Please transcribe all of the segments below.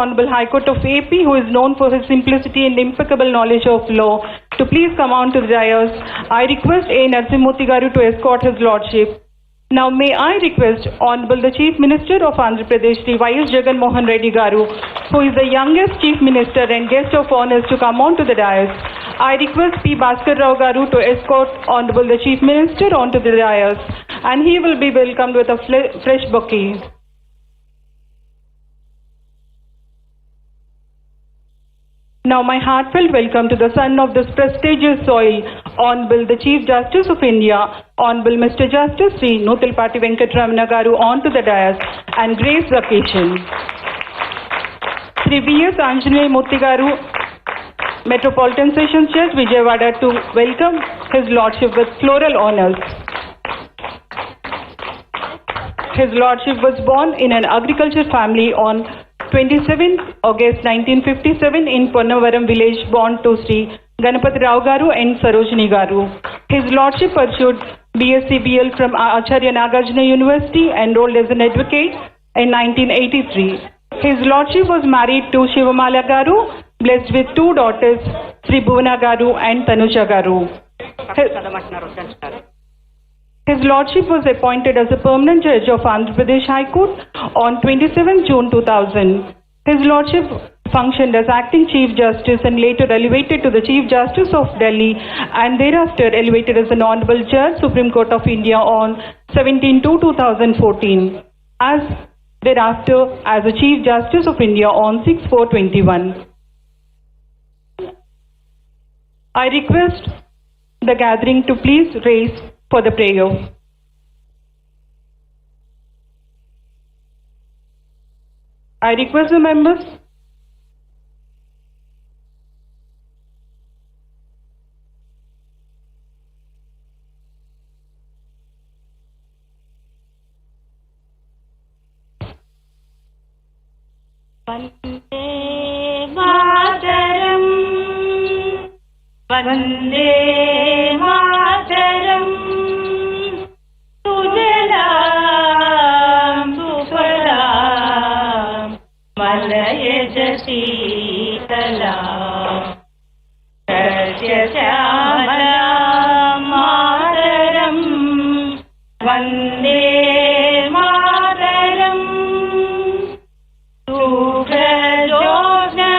Honorable High Court of AP, who is known for his simplicity and impeccable knowledge of law, to please come on to the dais. I request A. Narasimhamurthy Garu to escort his lordship. Now may I request Honorable the Chief Minister of Andhra Pradesh, Sri Y.S. Jagan Mohan Reddy Garu, who is the youngest Chief Minister and guest of honors, to come on to the dais. I request P. Bhaskar Rao Garu to escort Honorable the Chief Minister onto the dais, and he will be welcomed with a fresh bouquet. Now my heartfelt welcome to the son of this prestigious soil, Honorable the Chief Justice of India, Honorable Mr. Justice Sri Nuthilpati Venkat Ramana Garu onto the dais and grace the occasion. Sri V.S. Anjaney Murthy Garu, Metropolitan Sessions Judge, Vijayawada, to welcome his lordship with floral honors. His lordship was born in an agriculture family on 27th August 1957 in Ponnavaram village, born to Sri Ganapati Rao Garu and Sarojini Garu. His lordship pursued BSc BL from Acharya Nagarjuna University, enrolled as an advocate in 1983. His lordship was married to Shivamala Garu, blessed with two daughters, Sri Bhuvana Garu and Tanuja Garu. His lordship was appointed as a permanent judge of Andhra Pradesh High Court on 27 June 2000. His lordship functioned as acting Chief Justice and later elevated to the Chief Justice of Delhi, and thereafter elevated as an Honorable Judge, Supreme Court of India on 17/2/2014. As thereafter as a Chief Justice of India on 6/4/21. I request the gathering to please raise for the prayer. I request the members. Vande Mataram, Vande Mataram, Sujalam Sufalam, Malayaj Sitalam, Satya Shamalam Mataram, Vande Mataram, Sukhajona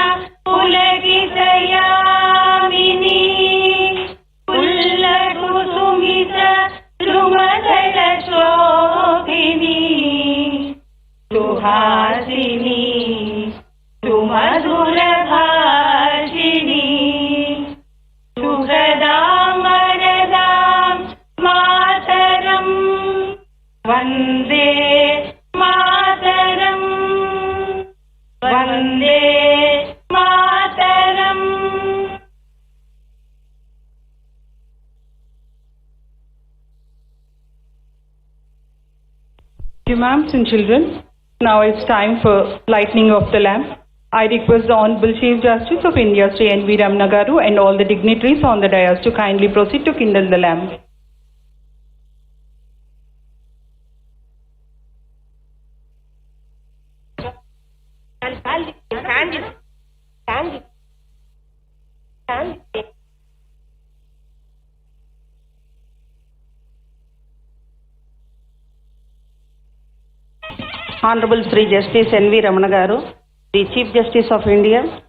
Pulagitayamini, Pulladu Sumita Lumadala Shobhini, Suhasini, Sumadura Bhashini, Sukhadam Varadam Mataram, Vande Mataram, Vande Mataram. Imams and children, now it's time for lighting of the lamp. I request the Honorable Chief Justice of India, Sri N.V. Ramana Garu, and all the dignitaries on the dais to kindly proceed to kindle the lamp. Honorable Sri Justice N.V. Ramana Garu, the Chief Justice of India,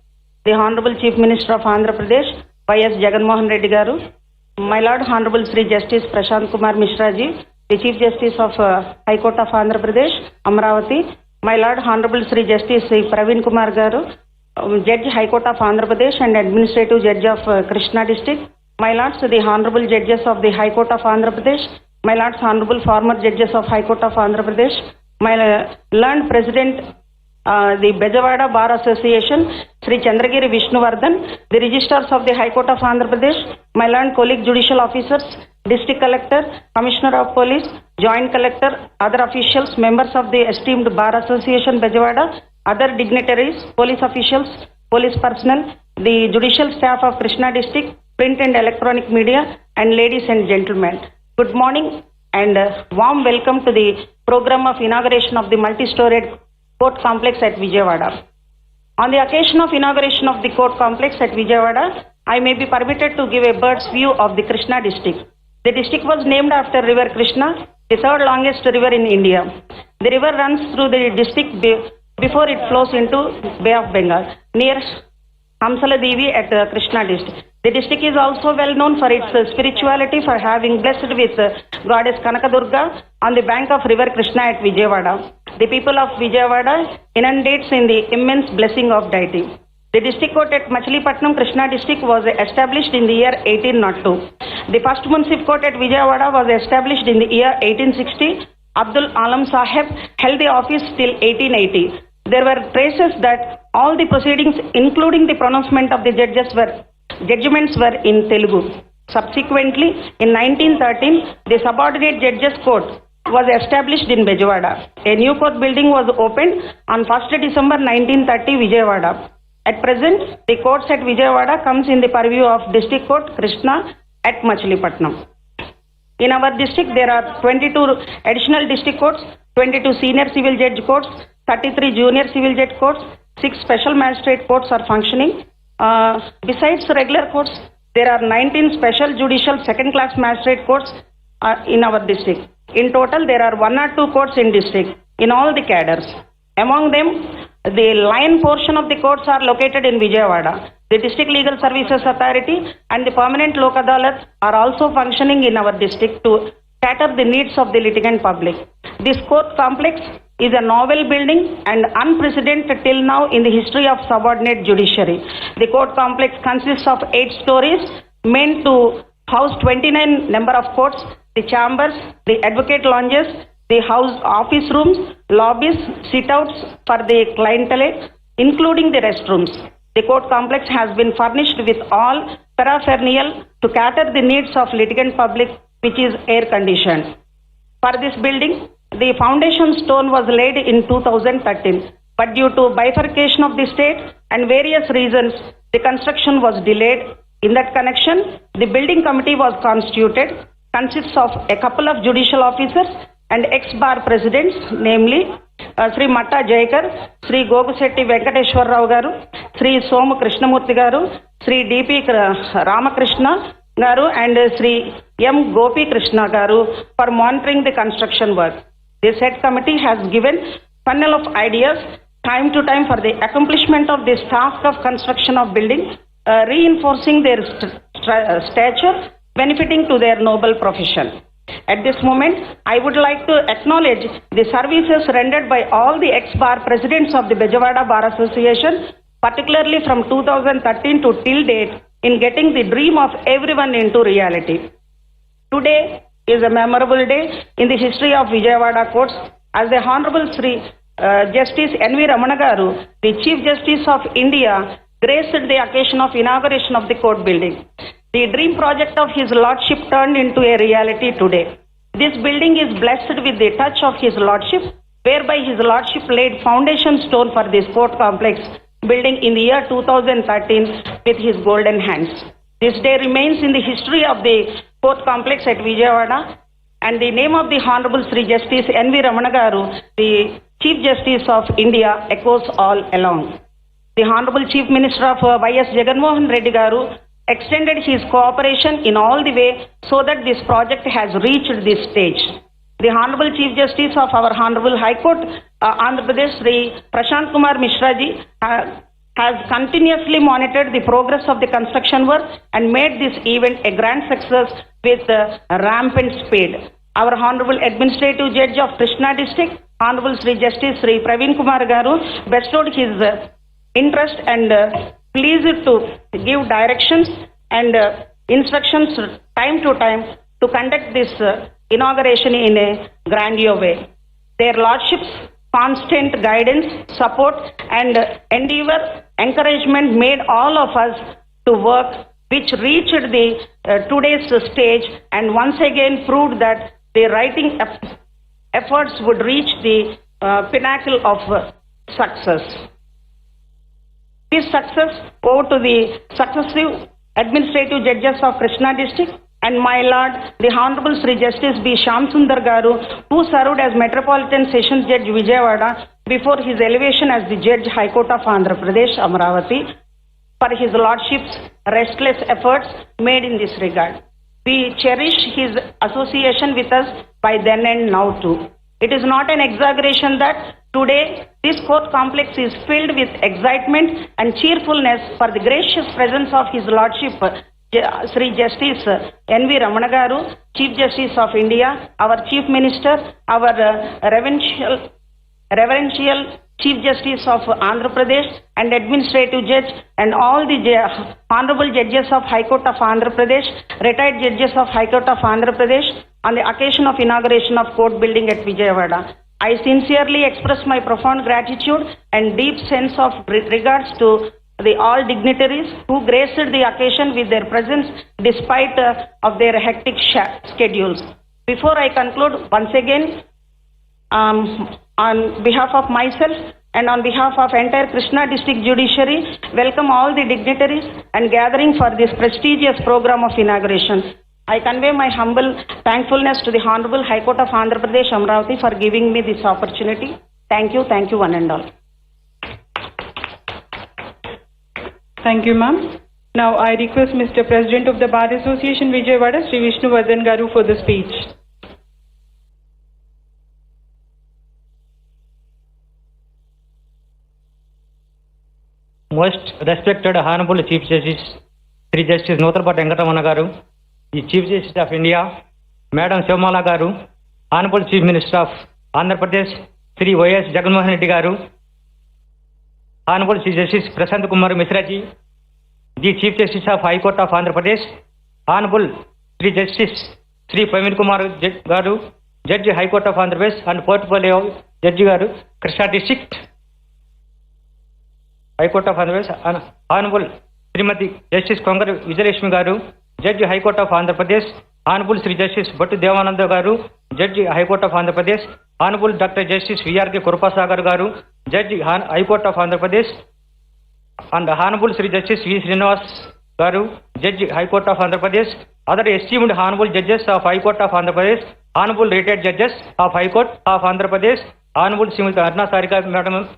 the Honorable Chief Minister of Andhra Pradesh, Y.S. Jagan Mohan Reddy Garu, my Lord Honorable Sri Justice Prashant Kumar Mishra Ji, the Chief Justice of High Court of Andhra Pradesh, Amravati, my Lord Honorable Sri Justice Praveen Kumar Garu, Judge High Court of Andhra Pradesh and Administrative Judge of Krishna District, my Lords the Honorable Judges of the High Court of Andhra Pradesh, my Lords Honorable former Judges of High Court of Andhra Pradesh, my learned President, the Vijayawada Bar Association, Sri Chandragiri Vishnuvardhan, the Registrars of the High Court of Andhra Pradesh, my learned colleague judicial officers, District Collector, Commissioner of Police, Joint Collector, other officials, members of the esteemed Bar Association Vijayawada, other dignitaries, police officials, police personnel, the judicial staff of Krishna District, print and electronic media, and ladies and gentlemen. Good morning and warm welcome to the program of inauguration of the multi-storied court complex at Vijayawada. On the occasion of inauguration of the court complex at Vijayawada, I may be permitted to give a bird's view of the Krishna district. The district was named after river Krishna, the third longest river in India. The river runs through the district before it flows into Bay of Bengal near Hamsala Devi at Krishna district. The district is also well known for its spirituality, for having blessed with goddess Kanakadurga on the bank of river Krishna at Vijayawada. The people of Vijayawada inundates in the immense blessing of deity. The district court at Machilipatnam, Krishna district was established in the year 1802. The first municipal court at Vijayawada was established in the year 1860. Abdul Alam Sahib held the office till 1880. There were traces that all the proceedings, including the pronouncement of the judgments were in Telugu. Subsequently, in 1913, the subordinate judges court was established in Vijayawada. A new court building was opened on 1st December 1930, Vijayawada. At present, the courts at Vijayawada comes in the purview of District Court Krishna at Machilipatnam. In our district, there are 22 additional district courts, 22 senior civil judge courts, 33 junior civil judge courts, 6 special magistrate courts are functioning. Besides regular courts, there are 19 special judicial second-class magistrate courts in our district. In total, there are 1 or 2 courts in district in all the cadres. Among them, the lion portion of the courts are located in Vijayawada. The District Legal Services Authority and the Permanent Lok Adalat are also functioning in our district to cater the needs of the litigant public. This court complex is a novel building and unprecedented till now in the history of subordinate judiciary. The court complex consists of 8 stories meant to house 29 number of courts, the chambers, the advocate lounges, the house office rooms, lobbies, sit-outs for the clientele, including the restrooms. The court complex has been furnished with all paraphernalia to cater the needs of litigant public, which is air-conditioned. For this building, the foundation stone was laid in 2013, but due to bifurcation of the state and various reasons, the construction was delayed. In that connection, the building committee was constituted, consists of a couple of judicial officers and ex-bar presidents, namely Sri Matta Jayakar, Sri Gogusetti Venkateshwar Rao Garu, Sri Somu Krishnamurti Garu, Sri D.P. Ramakrishna Garu and Sri M. Gopi Krishna Garu for monitoring the construction work. The said committee has given funnel of ideas time to time for the accomplishment of this task of construction of building, reinforcing their stature, benefiting to their noble profession. At this moment, I would like to acknowledge the services rendered by all the ex-bar presidents of the Vijayawada Bar Association, particularly from 2013 to till date, in getting the dream of everyone into reality. Today is a memorable day in the history of Vijayawada courts, as the Honorable Sri Justice N.V. Ramana Garu, the Chief Justice of India, graced the occasion of inauguration of the court building. The dream project of His Lordship turned into a reality today. This building is blessed with the touch of His Lordship, whereby His Lordship laid foundation stone for this court complex building in the year 2013 with His golden hands. This day remains in the history of the court complex at Vijayawada, and the name of the Honorable Sri Justice N.V. Ramana Garu, the Chief Justice of India, echoes all along. The Honorable Chief Minister of Y.S. Jagan Garu extended his cooperation in all the way so that this project has reached this stage. The Honorable Chief Justice of our Honorable High Court, Andhra Pradesh, Sri Prashant Kumar Mishra ji, has continuously monitored the progress of the construction work and made this event a grand success with rampant speed. Our Honorable Administrative Judge of Krishna District, Honorable Sri Justice Sri Praveen Kumar Garu, bestowed his interest and pleased to give directions and instructions time to time to conduct this inauguration in a grandeur way. Their Lordships' constant guidance, support and endeavor, encouragement made all of us to work, which reached the today's stage and once again proved that the writing efforts would reach the pinnacle of success. This success owed to the successive administrative judges of Krishna District and my Lord, the Honorable Sri Justice B. Shyam Sundar Garu, who served as Metropolitan Sessions Judge Vijayawada before his elevation as the Judge High Court of Andhra Pradesh, Amravati, for his Lordship's restless efforts made in this regard. We cherish his association with us by then and now too. It is not an exaggeration that today this court complex is filled with excitement and cheerfulness for the gracious presence of His Lordship Sri Justice N.V. Ramana Garu, Chief Justice of India, our Chief Minister, our reverential Chief Justice of Andhra Pradesh and Administrative Judge, and all the Honorable Judges of High Court of Andhra Pradesh, retired Judges of High Court of Andhra Pradesh, on the occasion of inauguration of court building at Vijayawada. I sincerely express my profound gratitude and deep sense of regards to the all dignitaries who graced the occasion with their presence despite of their hectic schedules. Before I conclude, once again, on behalf of myself and on behalf of entire Krishna District Judiciary, welcome all the dignitaries and gathering for this prestigious program of inauguration. I convey my humble thankfulness to the Honorable High Court of Andhra Pradesh, Amravati, for giving me this opportunity. Thank you one and all. Thank you, ma'am. Now I request Mr. President of the Bar Association, Vijayawada, Sri Vijayawada Garu, for the speech. Most respected Honorable Chief Justice, Sri Justice Notrapati Ramana Garu, the Chief Justice of India, Madam Shomala Garu, Honorable Chief Minister of Andhra Pradesh, Sri Y.S. Jagan Garu, Honorable Chief Justice Prashant Kumar Mishra ji, the Chief Justice of High Court of Andhra Pradesh, Honorable Sri Justice Sri Pramil Kumar Garu, Judge High Court of Andhra Pradesh and Portfolio Judge Garu, Krishna District High Court of Andhra Pradesh, Honorable Srimati Justice Kongar Vijayalakshmi Garu, Judge High Court of Andhra Pradesh, Honorable Sri Justice Bhattu Devananda Garu, Judge High Court of Andhra Pradesh, Honorable Dr. Justice V.R.K. Kurupasagar Garu, Judge High Court of Andhra Pradesh, and Honorable Sri Justice V. Srinivas Garu, Judge High Court of Andhra Pradesh, other esteemed Honorable Judges of High Court of Andhra Pradesh, Honorable retired Judges of High Court of Andhra Pradesh, Honorable Srimati Arna Sarika Madam,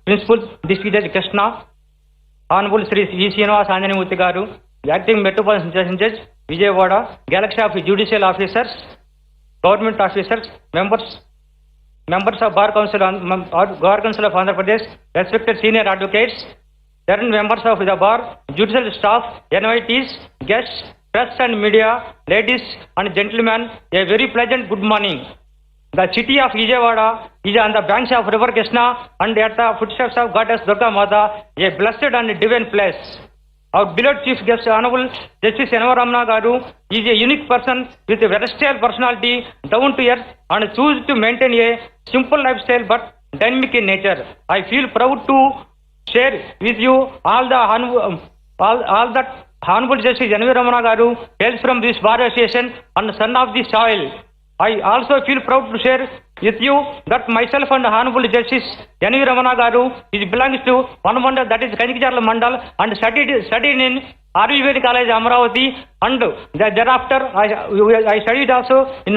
Principal District Judge Krishna, Honorable Sri V. Srinivas Anjani Murthy Garu, Acting Metropolitan Judge Vijayawada, Galaxy of Judicial Officers, Government Officers, members of Bar Council of Andhra Pradesh, respected senior advocates, certain members of the Bar, judicial staff, NYTs, guests, press and media, ladies and gentlemen, a very pleasant good morning. The city of Vijayawada is on the banks of River Krishna and at the footsteps of Goddess Durga Mata, a blessed and divine place. Our beloved Chief Guest, Honorable Justice N.V. Ramana Garu, is a unique person with a versatile personality, down to earth, and choose to maintain a simple lifestyle but dynamic in nature. I feel proud to share with you all that Honorable Justice N.V. Ramana Garu hails from this Bar Association and son of the soil. I also feel proud to share with you that myself and Honorable Justice N.V. Ramana Garu belongs to one mandal, that is Kanjikjarla Mandal, and studied in RVV College Amravati, and thereafter I studied also in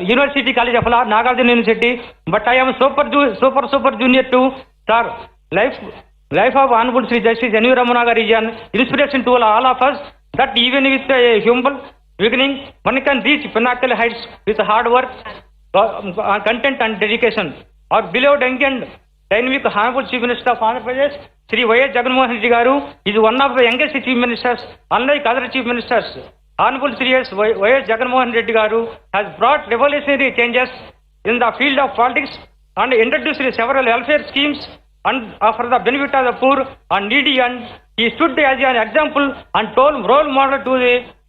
University College of Law, Nagarjuna University, but I am super junior to sir. Life of Honorable Sri Justice N.V. Ramana Garu is an inspiration to all of us, that even with a humble beginning, one can reach pinnacle heights with hard work, content and dedication. Our beloved young and dynamic Honorable Chief Minister of Andhra Pradesh, Sri Y.S. Jagan Garu, is one of the youngest Chief Ministers, unlike other Chief Ministers. Honorable Sri Y.S. Jagan Garu has brought revolutionary changes in the field of politics and introduced several welfare schemes and for the benefit of the poor and needy, and he stood as an example and role model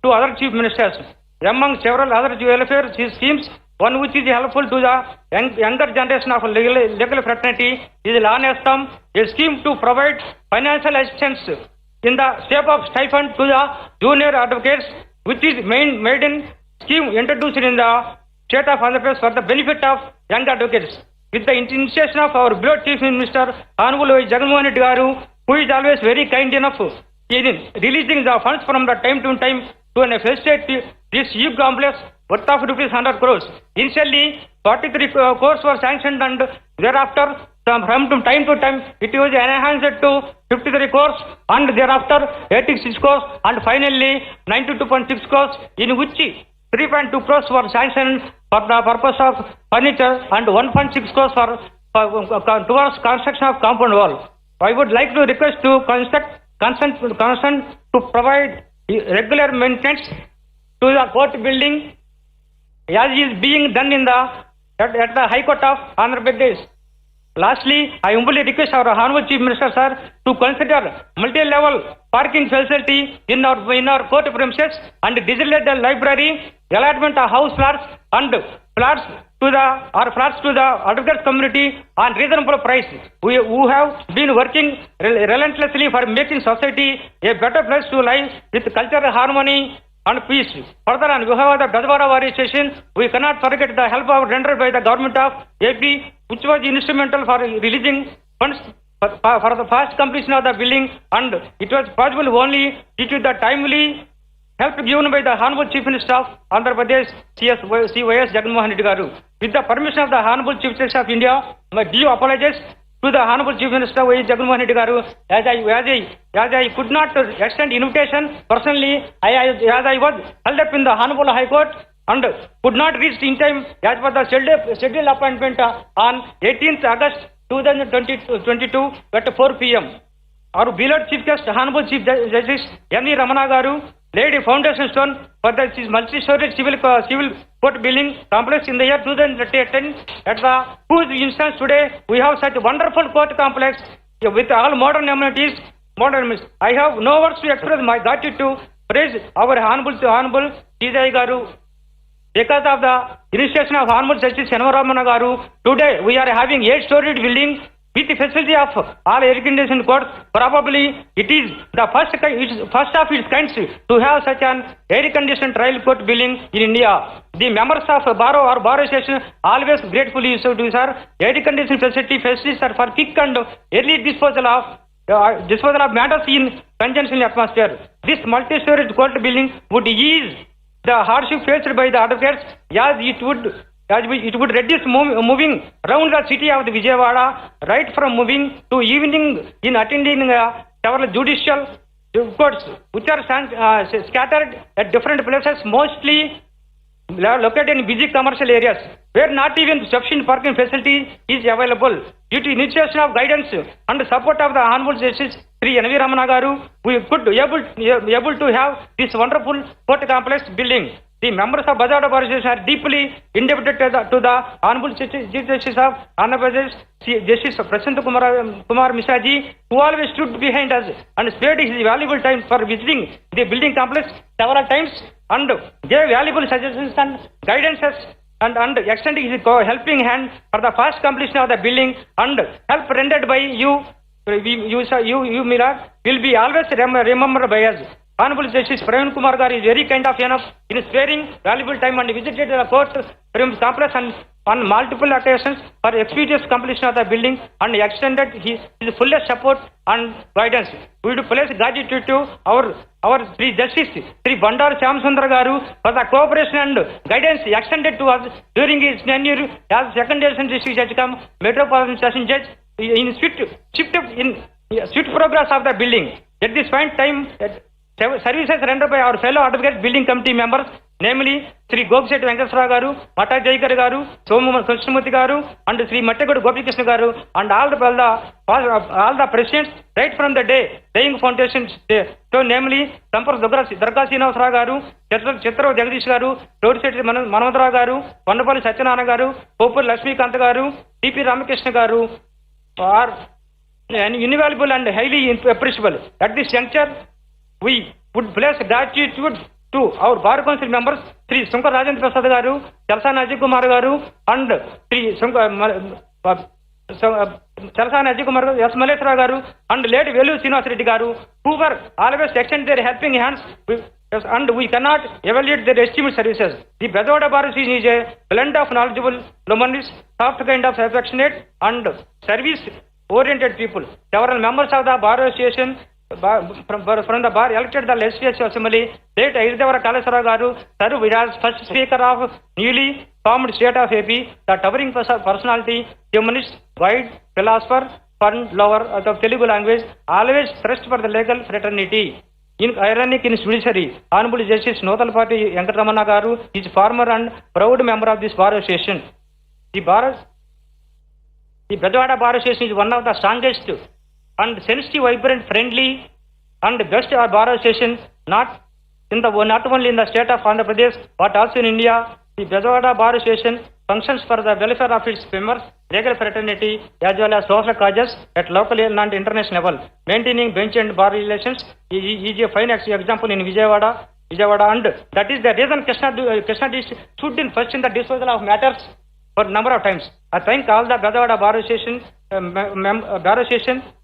to other chief ministers. Among several other welfare schemes, one which is helpful to the younger generation of legal fraternity is Lanestam, a scheme to provide financial assistance in the shape of stipend to the junior advocates, which is maiden scheme introduced in the state of Andhra Pradesh for the benefit of young advocates. With the initiation of our beloved Chief Minister, Honorable Jagan Garu, who is always very kind enough in releasing the funds from the time to time to facilitate this huge complex worth of rupees 100 crores. Initially, 43 crores were sanctioned and thereafter from time to time it was enhanced to 53 crores and thereafter 86 crores and finally 92.6 crores, in which 3.2 crores were sanctioned for the purpose of furniture and 1.6 crores for towards construction of compound wall. I would like to request to consent to provide regular maintenance to the court building as is being done in at the High Court of Andhra Pradesh. Lastly, I humbly request our Honorable Chief Minister, sir, to consider multi-level parking facility in our court premises and digital library, allotment of house flats and flats to the advocates community on reasonable price. We who have been working relentlessly for making society a better place to live with cultural harmony and peace. Further, on behalf of the Vijayawada station, we cannot forget the help rendered by the government of AP, which was instrumental for releasing funds for the fast completion of the building, and it was possible only due to the timely help given by the Honorable Chief Minister of Andhra Pradesh, CYS Jagan Garu. With the permission of the Honorable Chief Justice of India, my due apologies to the Honorable Chief Minister YS Jagan Garu, as I could not extend invitation personally, as I was held up in the Honorable High Court and could not reach in time as per the scheduled appointment on 18th August 2022 at 4 p.m. Our beloved Chief Guest, Honorable Chief Justice Ramana Garu, laid a foundation stone for the multi-story civil court building complex in the year 2010, at the whose instance today we have such a wonderful court complex with all modern amenities. I have no words to express my gratitude to praise our Honorable CJI Garu. Because of the initiation of Honorable Justice Ramana Garu, today we are having 8-storied building with the facility of all air conditioned courts. Probably it is the first of its kind to have such an air conditioned trial court building in India. The members of bar association always gratefully used to do, sir. Air conditioned facilities are for quick and early disposal of matters in congestion atmosphere. This multi-storage court building would ease the hardship faced by the advocates, as it would reduce moving around the city of the Vijayawada, right from moving to evening in attending several judicial courts, which are scattered at different places, mostly located in busy commercial areas, where not even sufficient parking facility is available. Due to initiation of guidance and support of the Honorable Justice Sri Ramana Garu, we could be able to have this wonderful court complex building. The members of Vijayawada Bar Association are deeply indebted to the Honorable Chief Justice of Andhra Pradesh, Justice Prashant Kumar Misaji, who always stood behind us and spared his valuable time for visiting the building complex several times and gave valuable suggestions and guidances and extending his helping hand for the fast completion of the building, and help rendered by you, Mira, will be always remembered by us. Honorable Justice Praveen Kumar Garu is very kind of enough in sparing valuable time and visited the court complex and on multiple occasions for expeditious completion of the building and extended his fullest support and guidance. We would place gratitude to our Sri Justice Sri Bandar Shyamsundar Garu for the cooperation and guidance extended to us during his tenure as Second Division District Judge cum Metropolitan Session Judge in swift progress of the building. At this point time, services rendered by our fellow advocate building committee members, namely Sri Gopseti Venkateswara Garu, Mata Jaikar Garu, Somu Krishnamurthy Garu, and Sri Mattegodu Gopikrishna Garu, and all the presidents right from the day laying foundations. So, namely Sampar Darga Srinivasara Garu, Chitra Jagadish Garu, Toriseti Manavadra Garu, Vandapalli Satyanarayana Garu, Popur Lakshmi Kanta Garu, T.P. Ramakrishna Garu are invaluable and highly appreciable. At this juncture, we would place gratitude to our Bar Council members, Sri Shankar Rajendra Prasad Garu, Chalsa Najib Kumar Garu, and Sri Chalsa Najib Kumar Garu, S. Maleshwara Garu, and late Velu Srinivas Reddy Garu, who were always extend their helping hands, and we cannot evaluate their esteemed services. The Vijayawada Bar Association is a blend of knowledgeable, luminous, soft kind of affectionate, and service-oriented people. Several members of the Bar Association from the bar elected the legislative assembly, late Ayodhya Kaleswara Garu served as first speaker of newly formed state of AP, the towering personality, humanist, wide, philosopher, fund lover of the Telugu language, always thrust for the legal fraternity. In ironic in his judiciary, Honorable Justice Nodalpati Ramana garu is former and proud member of this bar association. The Vijayawada Bar Association is one of the strongest and sensitive, vibrant, friendly and best bar association not only in the state of Andhra Pradesh but also in India. The Vijayawada Bar Association functions for the welfare of its members, legal fraternity as well as social causes at local and international level. Maintaining bench and bar relations is a fine example in Vijayawada, and that is the reason Krishna stood in first in the disposal of matters for number of times. I thank all the Vijayawada Bar Association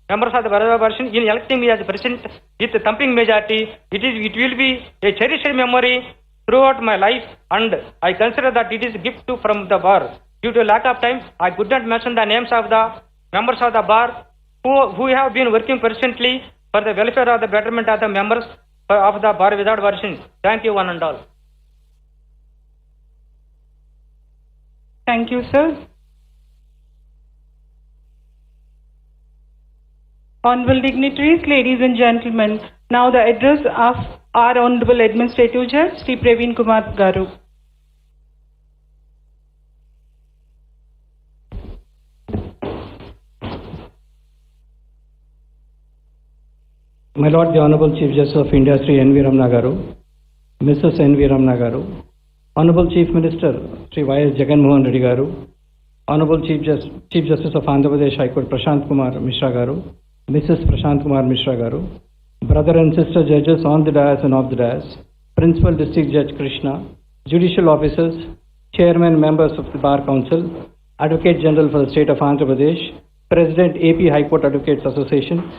members of the Vijayawada Bar Association in electing me as president with a thumping majority. It will be a cherished memory throughout my life, and I consider that it is a gift from the bar. Due to lack of time, I could not mention the names of the members of the bar who have been working persistently for the welfare of the betterment of the members of the bar without version. Thank you one and all. Thank you, sir. Honorable dignitaries, ladies and gentlemen, now the address of our Honorable Administrative Judge, Sri Praveen Kumar Garu. My Lord, the Honorable Chief Justice of India, Sri N.V. Ramana garu, Mrs. N.V. Ramana garu, Honorable Chief Minister, Sri Y.S. Jagan garu, Honorable Chief Justice of Andhra Pradesh High Court, Prashant Kumar Mishra garu, Mrs. Prashant Kumar Mishra garu, brother and sister judges on the dais and off the dais, Principal District Judge Krishna, judicial officers, chairman members of the Bar Council, Advocate General for the State of Andhra Pradesh, President AP High Court Advocates Association,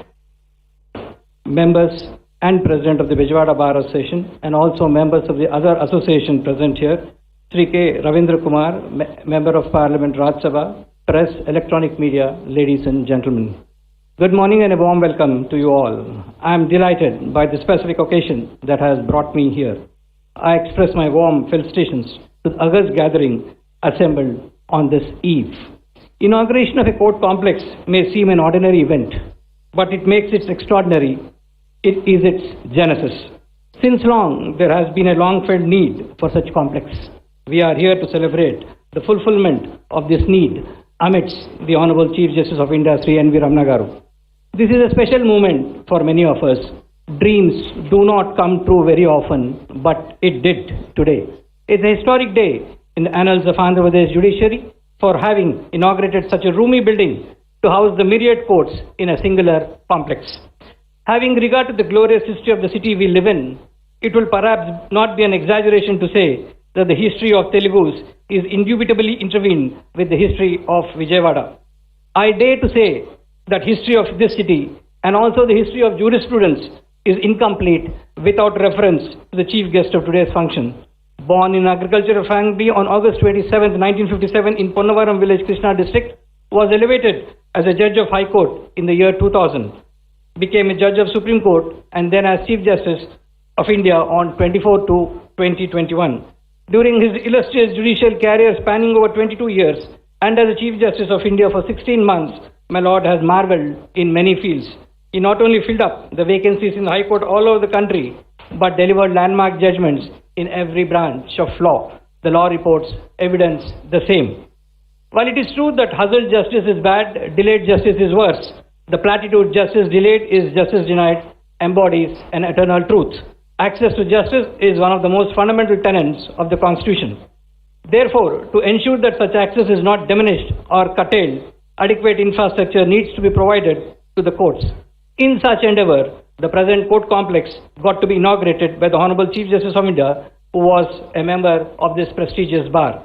members and President of the Vijayawada Bar Association, and also members of the other association present here, Sri K. Ravindra Kumar, Member of Parliament Rajya Sabha, press, electronic media, ladies and gentlemen. Good morning and a warm welcome to you all. I am delighted by the specific occasion that has brought me here. I express my warm felicitations to the august gathering assembled on this eve. Inauguration of a court complex may seem an ordinary event, but it makes it extraordinary. It is its genesis. Since long, there has been a long-felt need for such complex. We are here to celebrate the fulfillment of this need amidst the Honorable Chief Justice of India, Sri N.V. Ramana garu. This is a special moment for many of us. Dreams do not come true very often, but it did today. It's a historic day in the annals of Andhra Pradesh judiciary for having inaugurated such a roomy building to house the myriad courts in a singular complex. Having regard to the glorious history of the city we live in, it will perhaps not be an exaggeration to say that the history of Telugus is indubitably intervened with the history of Vijayawada. I dare to say that history of this city and also the history of jurisprudence is incomplete without reference to the chief guest of today's function. Born in agricultural family on August 27, 1957 in Ponnavaram village, Krishna district, was elevated as a judge of High Court in the year 2000, became a judge of Supreme Court and then as Chief Justice of India on 24/2/2021. During his illustrious judicial career spanning over 22 years and as a Chief Justice of India for 16 months, my Lord has marveled in many fields. He not only filled up the vacancies in the High Court all over the country, but delivered landmark judgments in every branch of law. The law reports evidence the same. While it is true that hustled justice is bad, delayed justice is worse, the platitude justice delayed is justice denied embodies an eternal truth. Access to justice is one of the most fundamental tenets of the Constitution. Therefore, to ensure that such access is not diminished or curtailed, adequate infrastructure needs to be provided to the courts. In such endeavor, the present court complex got to be inaugurated by the Honorable Chief Justice of India, who was a member of this prestigious bar.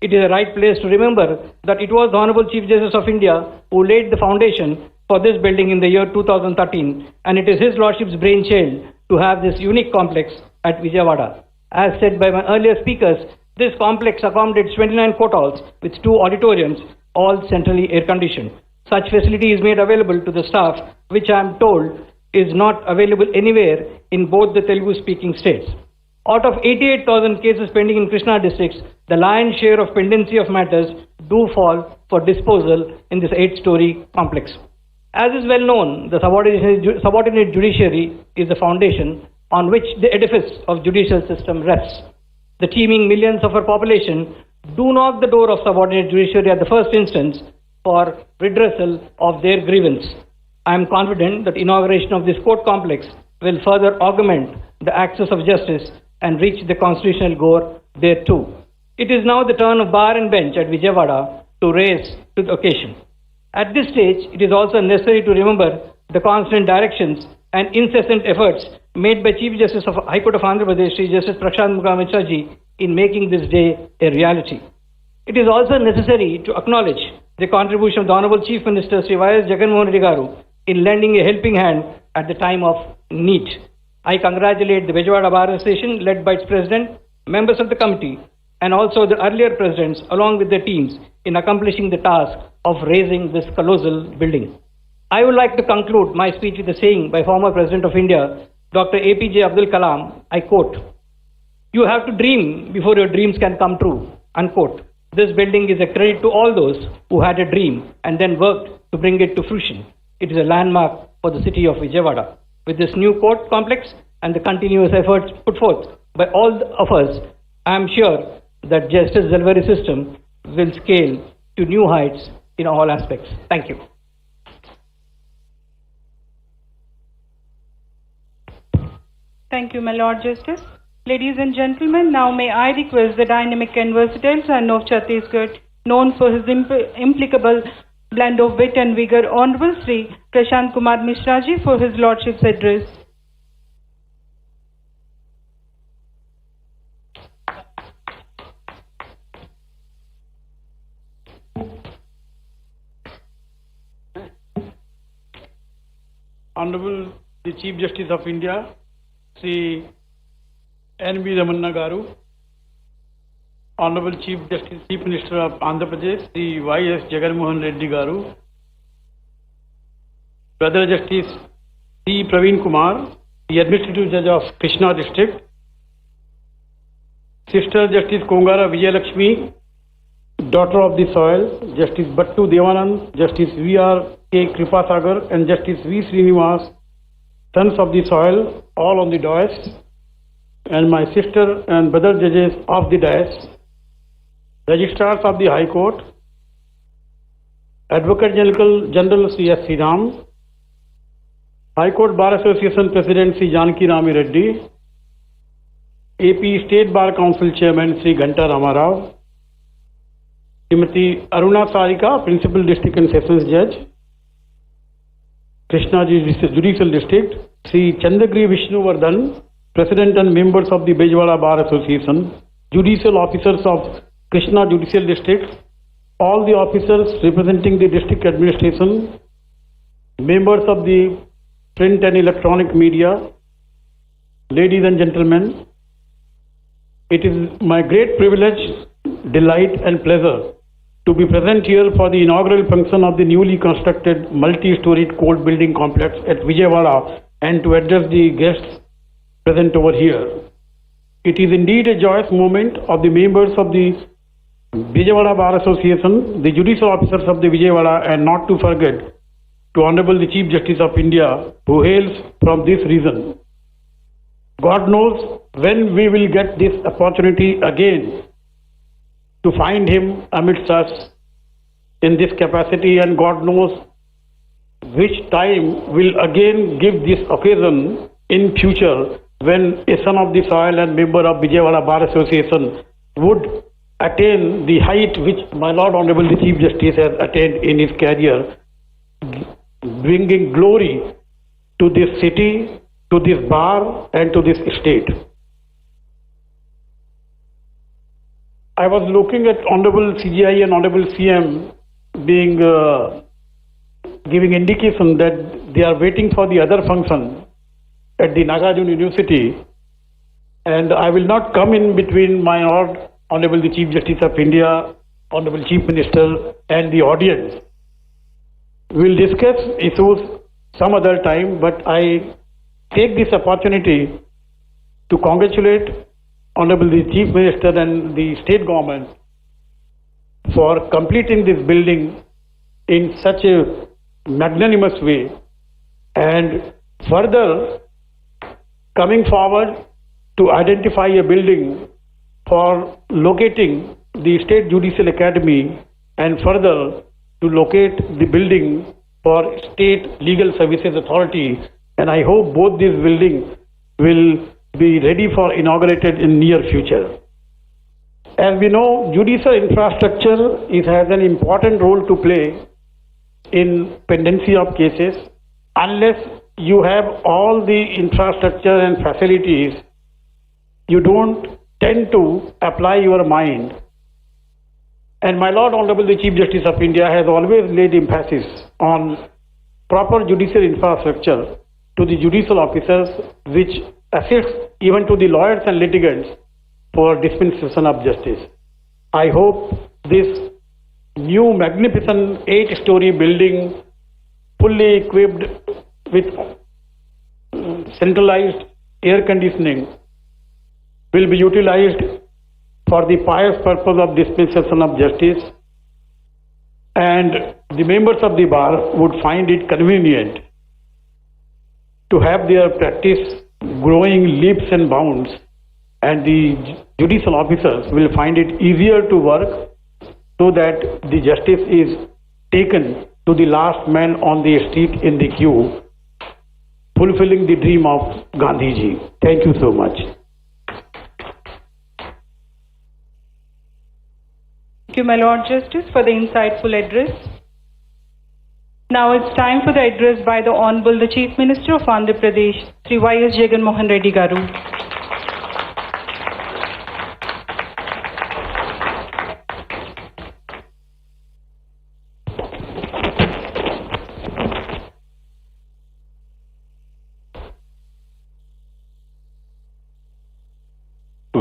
It is a right place to remember that it was the Honorable Chief Justice of India who laid the foundation for this building in the year 2013, and it is His Lordship's brainchild to have this unique complex at Vijayawada. As said by my earlier speakers, this complex accommodates 29 court halls with 2 auditoriums, all centrally air-conditioned. Such facility is made available to the staff, which I am told is not available anywhere in both the Telugu-speaking states. Out of 88,000 cases pending in Krishna districts, the lion's share of pendency of matters do fall for disposal in this 8-story complex. As is well known, the subordinate judiciary is the foundation on which the edifice of judicial system rests. The teeming millions of our population do knock the door of subordinate judiciary at the first instance for redressal of their grievance. I am confident that inauguration of this court complex will further augment the access of justice and reach the constitutional goal thereto. It is now the turn of bar and bench at Vijayawada to raise to the occasion. At this stage, it is also necessary to remember the constant directions and incessant efforts made by Chief Justice of High Court of Andhra Pradesh, Sri Justice Prashant Mukherjee ji, in making this day a reality. It is also necessary to acknowledge the contribution of the Honorable Chief Minister, Sri Jagan in lending a helping hand at the time of need. I congratulate the Vijayawada Bar Association, led by its president, members of the committee, and also the earlier presidents, along with their teams, in accomplishing the task of raising this colossal building. I would like to conclude my speech with a saying by former President of India, Dr. APJ Abdul Kalam. I quote, "You have to dream before your dreams can come true," unquote. This building is a credit to all those who had a dream and then worked to bring it to fruition. It is a landmark for the city of Vijayawada. With this new court complex and the continuous efforts put forth by all of us, I am sure that justice delivery system will scale to new heights in all aspects. Thank you. Thank you, my Lord Justice. Ladies and gentlemen, now may I request the dynamic and versatile son of Chhattisgarh, known for his implacable blend of wit and vigor, Honorable Sri Prashant Kumar Mishra ji, for his Lordship's address. Honorable the Chief Justice of India, Sri N.V. Ramana Garu, Honorable Chief Justice, Chief Minister of Andhra Pradesh, Sri Y.S. Jagan Garu, Brother Justice C. Praveen Kumar, the Administrative Judge of Krishna District, Sister Justice Kongara Vijayalakshmi, Daughter of the Soil, Justice Battu Devanand, Justice V.R. K. Kripasagar, and Justice V. Srinivas, Sons of the Soil, all on the dais, and my sister and brother judges of the dais, Registrars of the High Court, Advocate General Sri S. Ram, High Court Bar Association President Sri Janaki Rami Reddy, AP State Bar Council Chairman Sri Ghanta Ramarao, Srimati Aruna Sarika, Principal District and Sessions Judge, Krishna Judicial District, Sri Chandagiri Vishnuvardhan, President and members of the Vijayawada Bar Association, Judicial Officers of Krishna Judicial District, all the officers representing the district administration, members of the print and electronic media, ladies and gentlemen, it is my great privilege, delight and pleasure to be present here for the inaugural function of the newly constructed multi-storied court building complex at Vijayawada and to address the guests present over here. It is indeed a joyous moment of the members of the Vijayawada Bar Association, the judicial officers of the Vijayawada, and not to forget to Honorable the Chief Justice of India, who hails from this region. God knows when we will get this opportunity again to find him amidst us in this capacity, and God knows which time will again give this occasion in future when a son of the soil and member of Vijayawada Bar Association would attain the height which my Lord Honorable the Chief Justice has attained in his career, bringing glory to this city, to this bar and to this state. I was looking at Honorable CJI and Honorable CM being giving indication that they are waiting for the other function at the Nagarjuna University, and I will not come in between my Lord Honorable the Chief Justice of India, Honorable Chief Minister and the audience. We will discuss issues some other time, but I take this opportunity to congratulate Honorable the Chief Minister and the state government for completing this building in such a magnanimous way, and further coming forward to identify a building for locating the State Judicial Academy, and further to locate the building for State Legal Services Authority. And I hope both these buildings will be ready for inaugurated in near future. As we know, judicial infrastructure has an important role to play in pendency of cases. Unless you have all the infrastructure and facilities, you don't tend to apply your mind. And my Lord Honorable the Chief Justice of India has always laid emphasis on proper judicial infrastructure to the judicial officers, which assists even to the lawyers and litigants for dispensation of justice. I hope this new magnificent 8-story building, fully equipped with centralized air conditioning, will be utilized for the pious purpose of dispensation of justice, and the members of the bar would find it convenient to have their practice growing leaps and bounds, and the judicial officers will find it easier to work so that the justice is taken to the last man on the street in the queue, fulfilling the dream of Gandhiji. Thank you so much. Thank you, my Lord Justice, for the insightful address. Now it's time for the address by the Honorable the Chief Minister of Andhra Pradesh, Sri Y.S. Jagan Reddy Garu.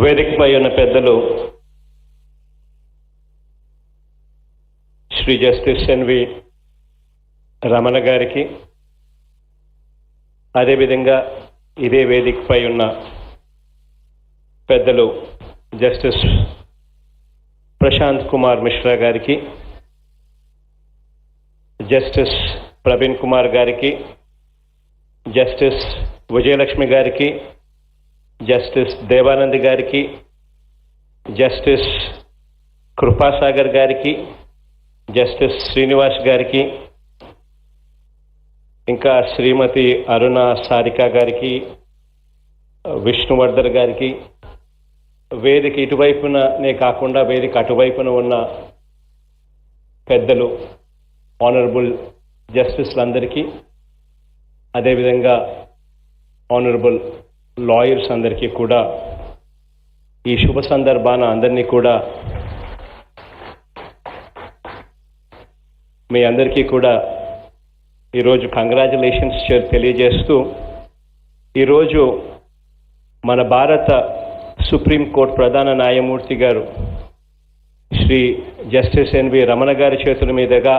వేదికపై ఉన్న పెద్దలు Shri justice N V Ramana గారికి, అదేవిధంగా ఇదే వేదికపై ఉన్న పెద్దలు justice Prashanth Kumar Mishra గారికి, జస్టిస్ ప్రవీణ్ కుమార్ గారికి, జస్టిస్ విజయలక్ష్మి గారికి, జస్టిస్ దేవానంద్ గారికి, జస్టిస్ కృపాసాగర్ గారికి, జస్టిస్ శ్రీనివాస్ గారికి, ఇంకా శ్రీమతి అరుణ సారిక గారికి, విష్ణువర్ధన్ గారికి, వేదిక ఇటువైపునే కాకుండా వేదిక అటువైపున ఉన్న పెద్దలు ఆనరబుల్ జస్టిస్లందరికీ, అదేవిధంగా ఆనరబుల్ లాయర్స్ అందరికీ కూడా ఈ శుభ సందర్భాన అందరినీ కూడా మీ అందరికీ కూడా ఈరోజు కంగ్రాచులేషన్స్ తెలియజేస్తూ, ఈరోజు మన భారత సుప్రీంకోర్టు ప్రధాన న్యాయమూర్తి గారు శ్రీ జస్టిస్ ఎన్వి రమణ గారి చేతుల మీదుగా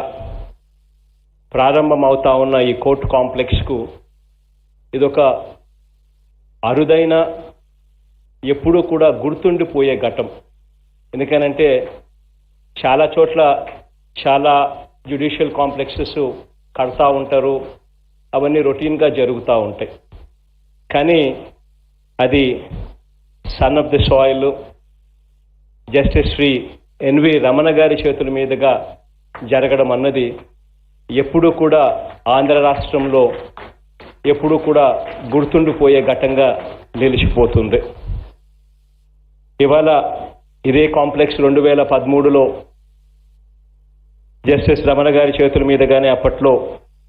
ప్రారంభమవుతా ఉన్న ఈ కోర్టు కాంప్లెక్స్కు ఇదొక అరుదైన, ఎప్పుడూ కూడా గుర్తుండిపోయే ఘట్టం. ఎందుకనంటే చాలా చోట్ల చాలా జ్యుడిషియల్ కాంప్లెక్సెస్ కడతా ఉంటారు, అవన్నీ రొటీన్గా జరుగుతూ ఉంటాయి. కానీ అది son of the soil justice Shri N V Ramana గారి చేతుల మీదుగా జరగడం అన్నది ఎప్పుడూ కూడా ఆంధ్ర రాష్ట్రంలో ఎప్పుడూ కూడా గుర్తుండిపోయే ఘట్టంగా నిలిచిపోతుంది. ఇవాళ ఇదే కాంప్లెక్స్ 2013లో జస్టిస్ రమణ గారి చేతుల మీదుగానే అప్పట్లో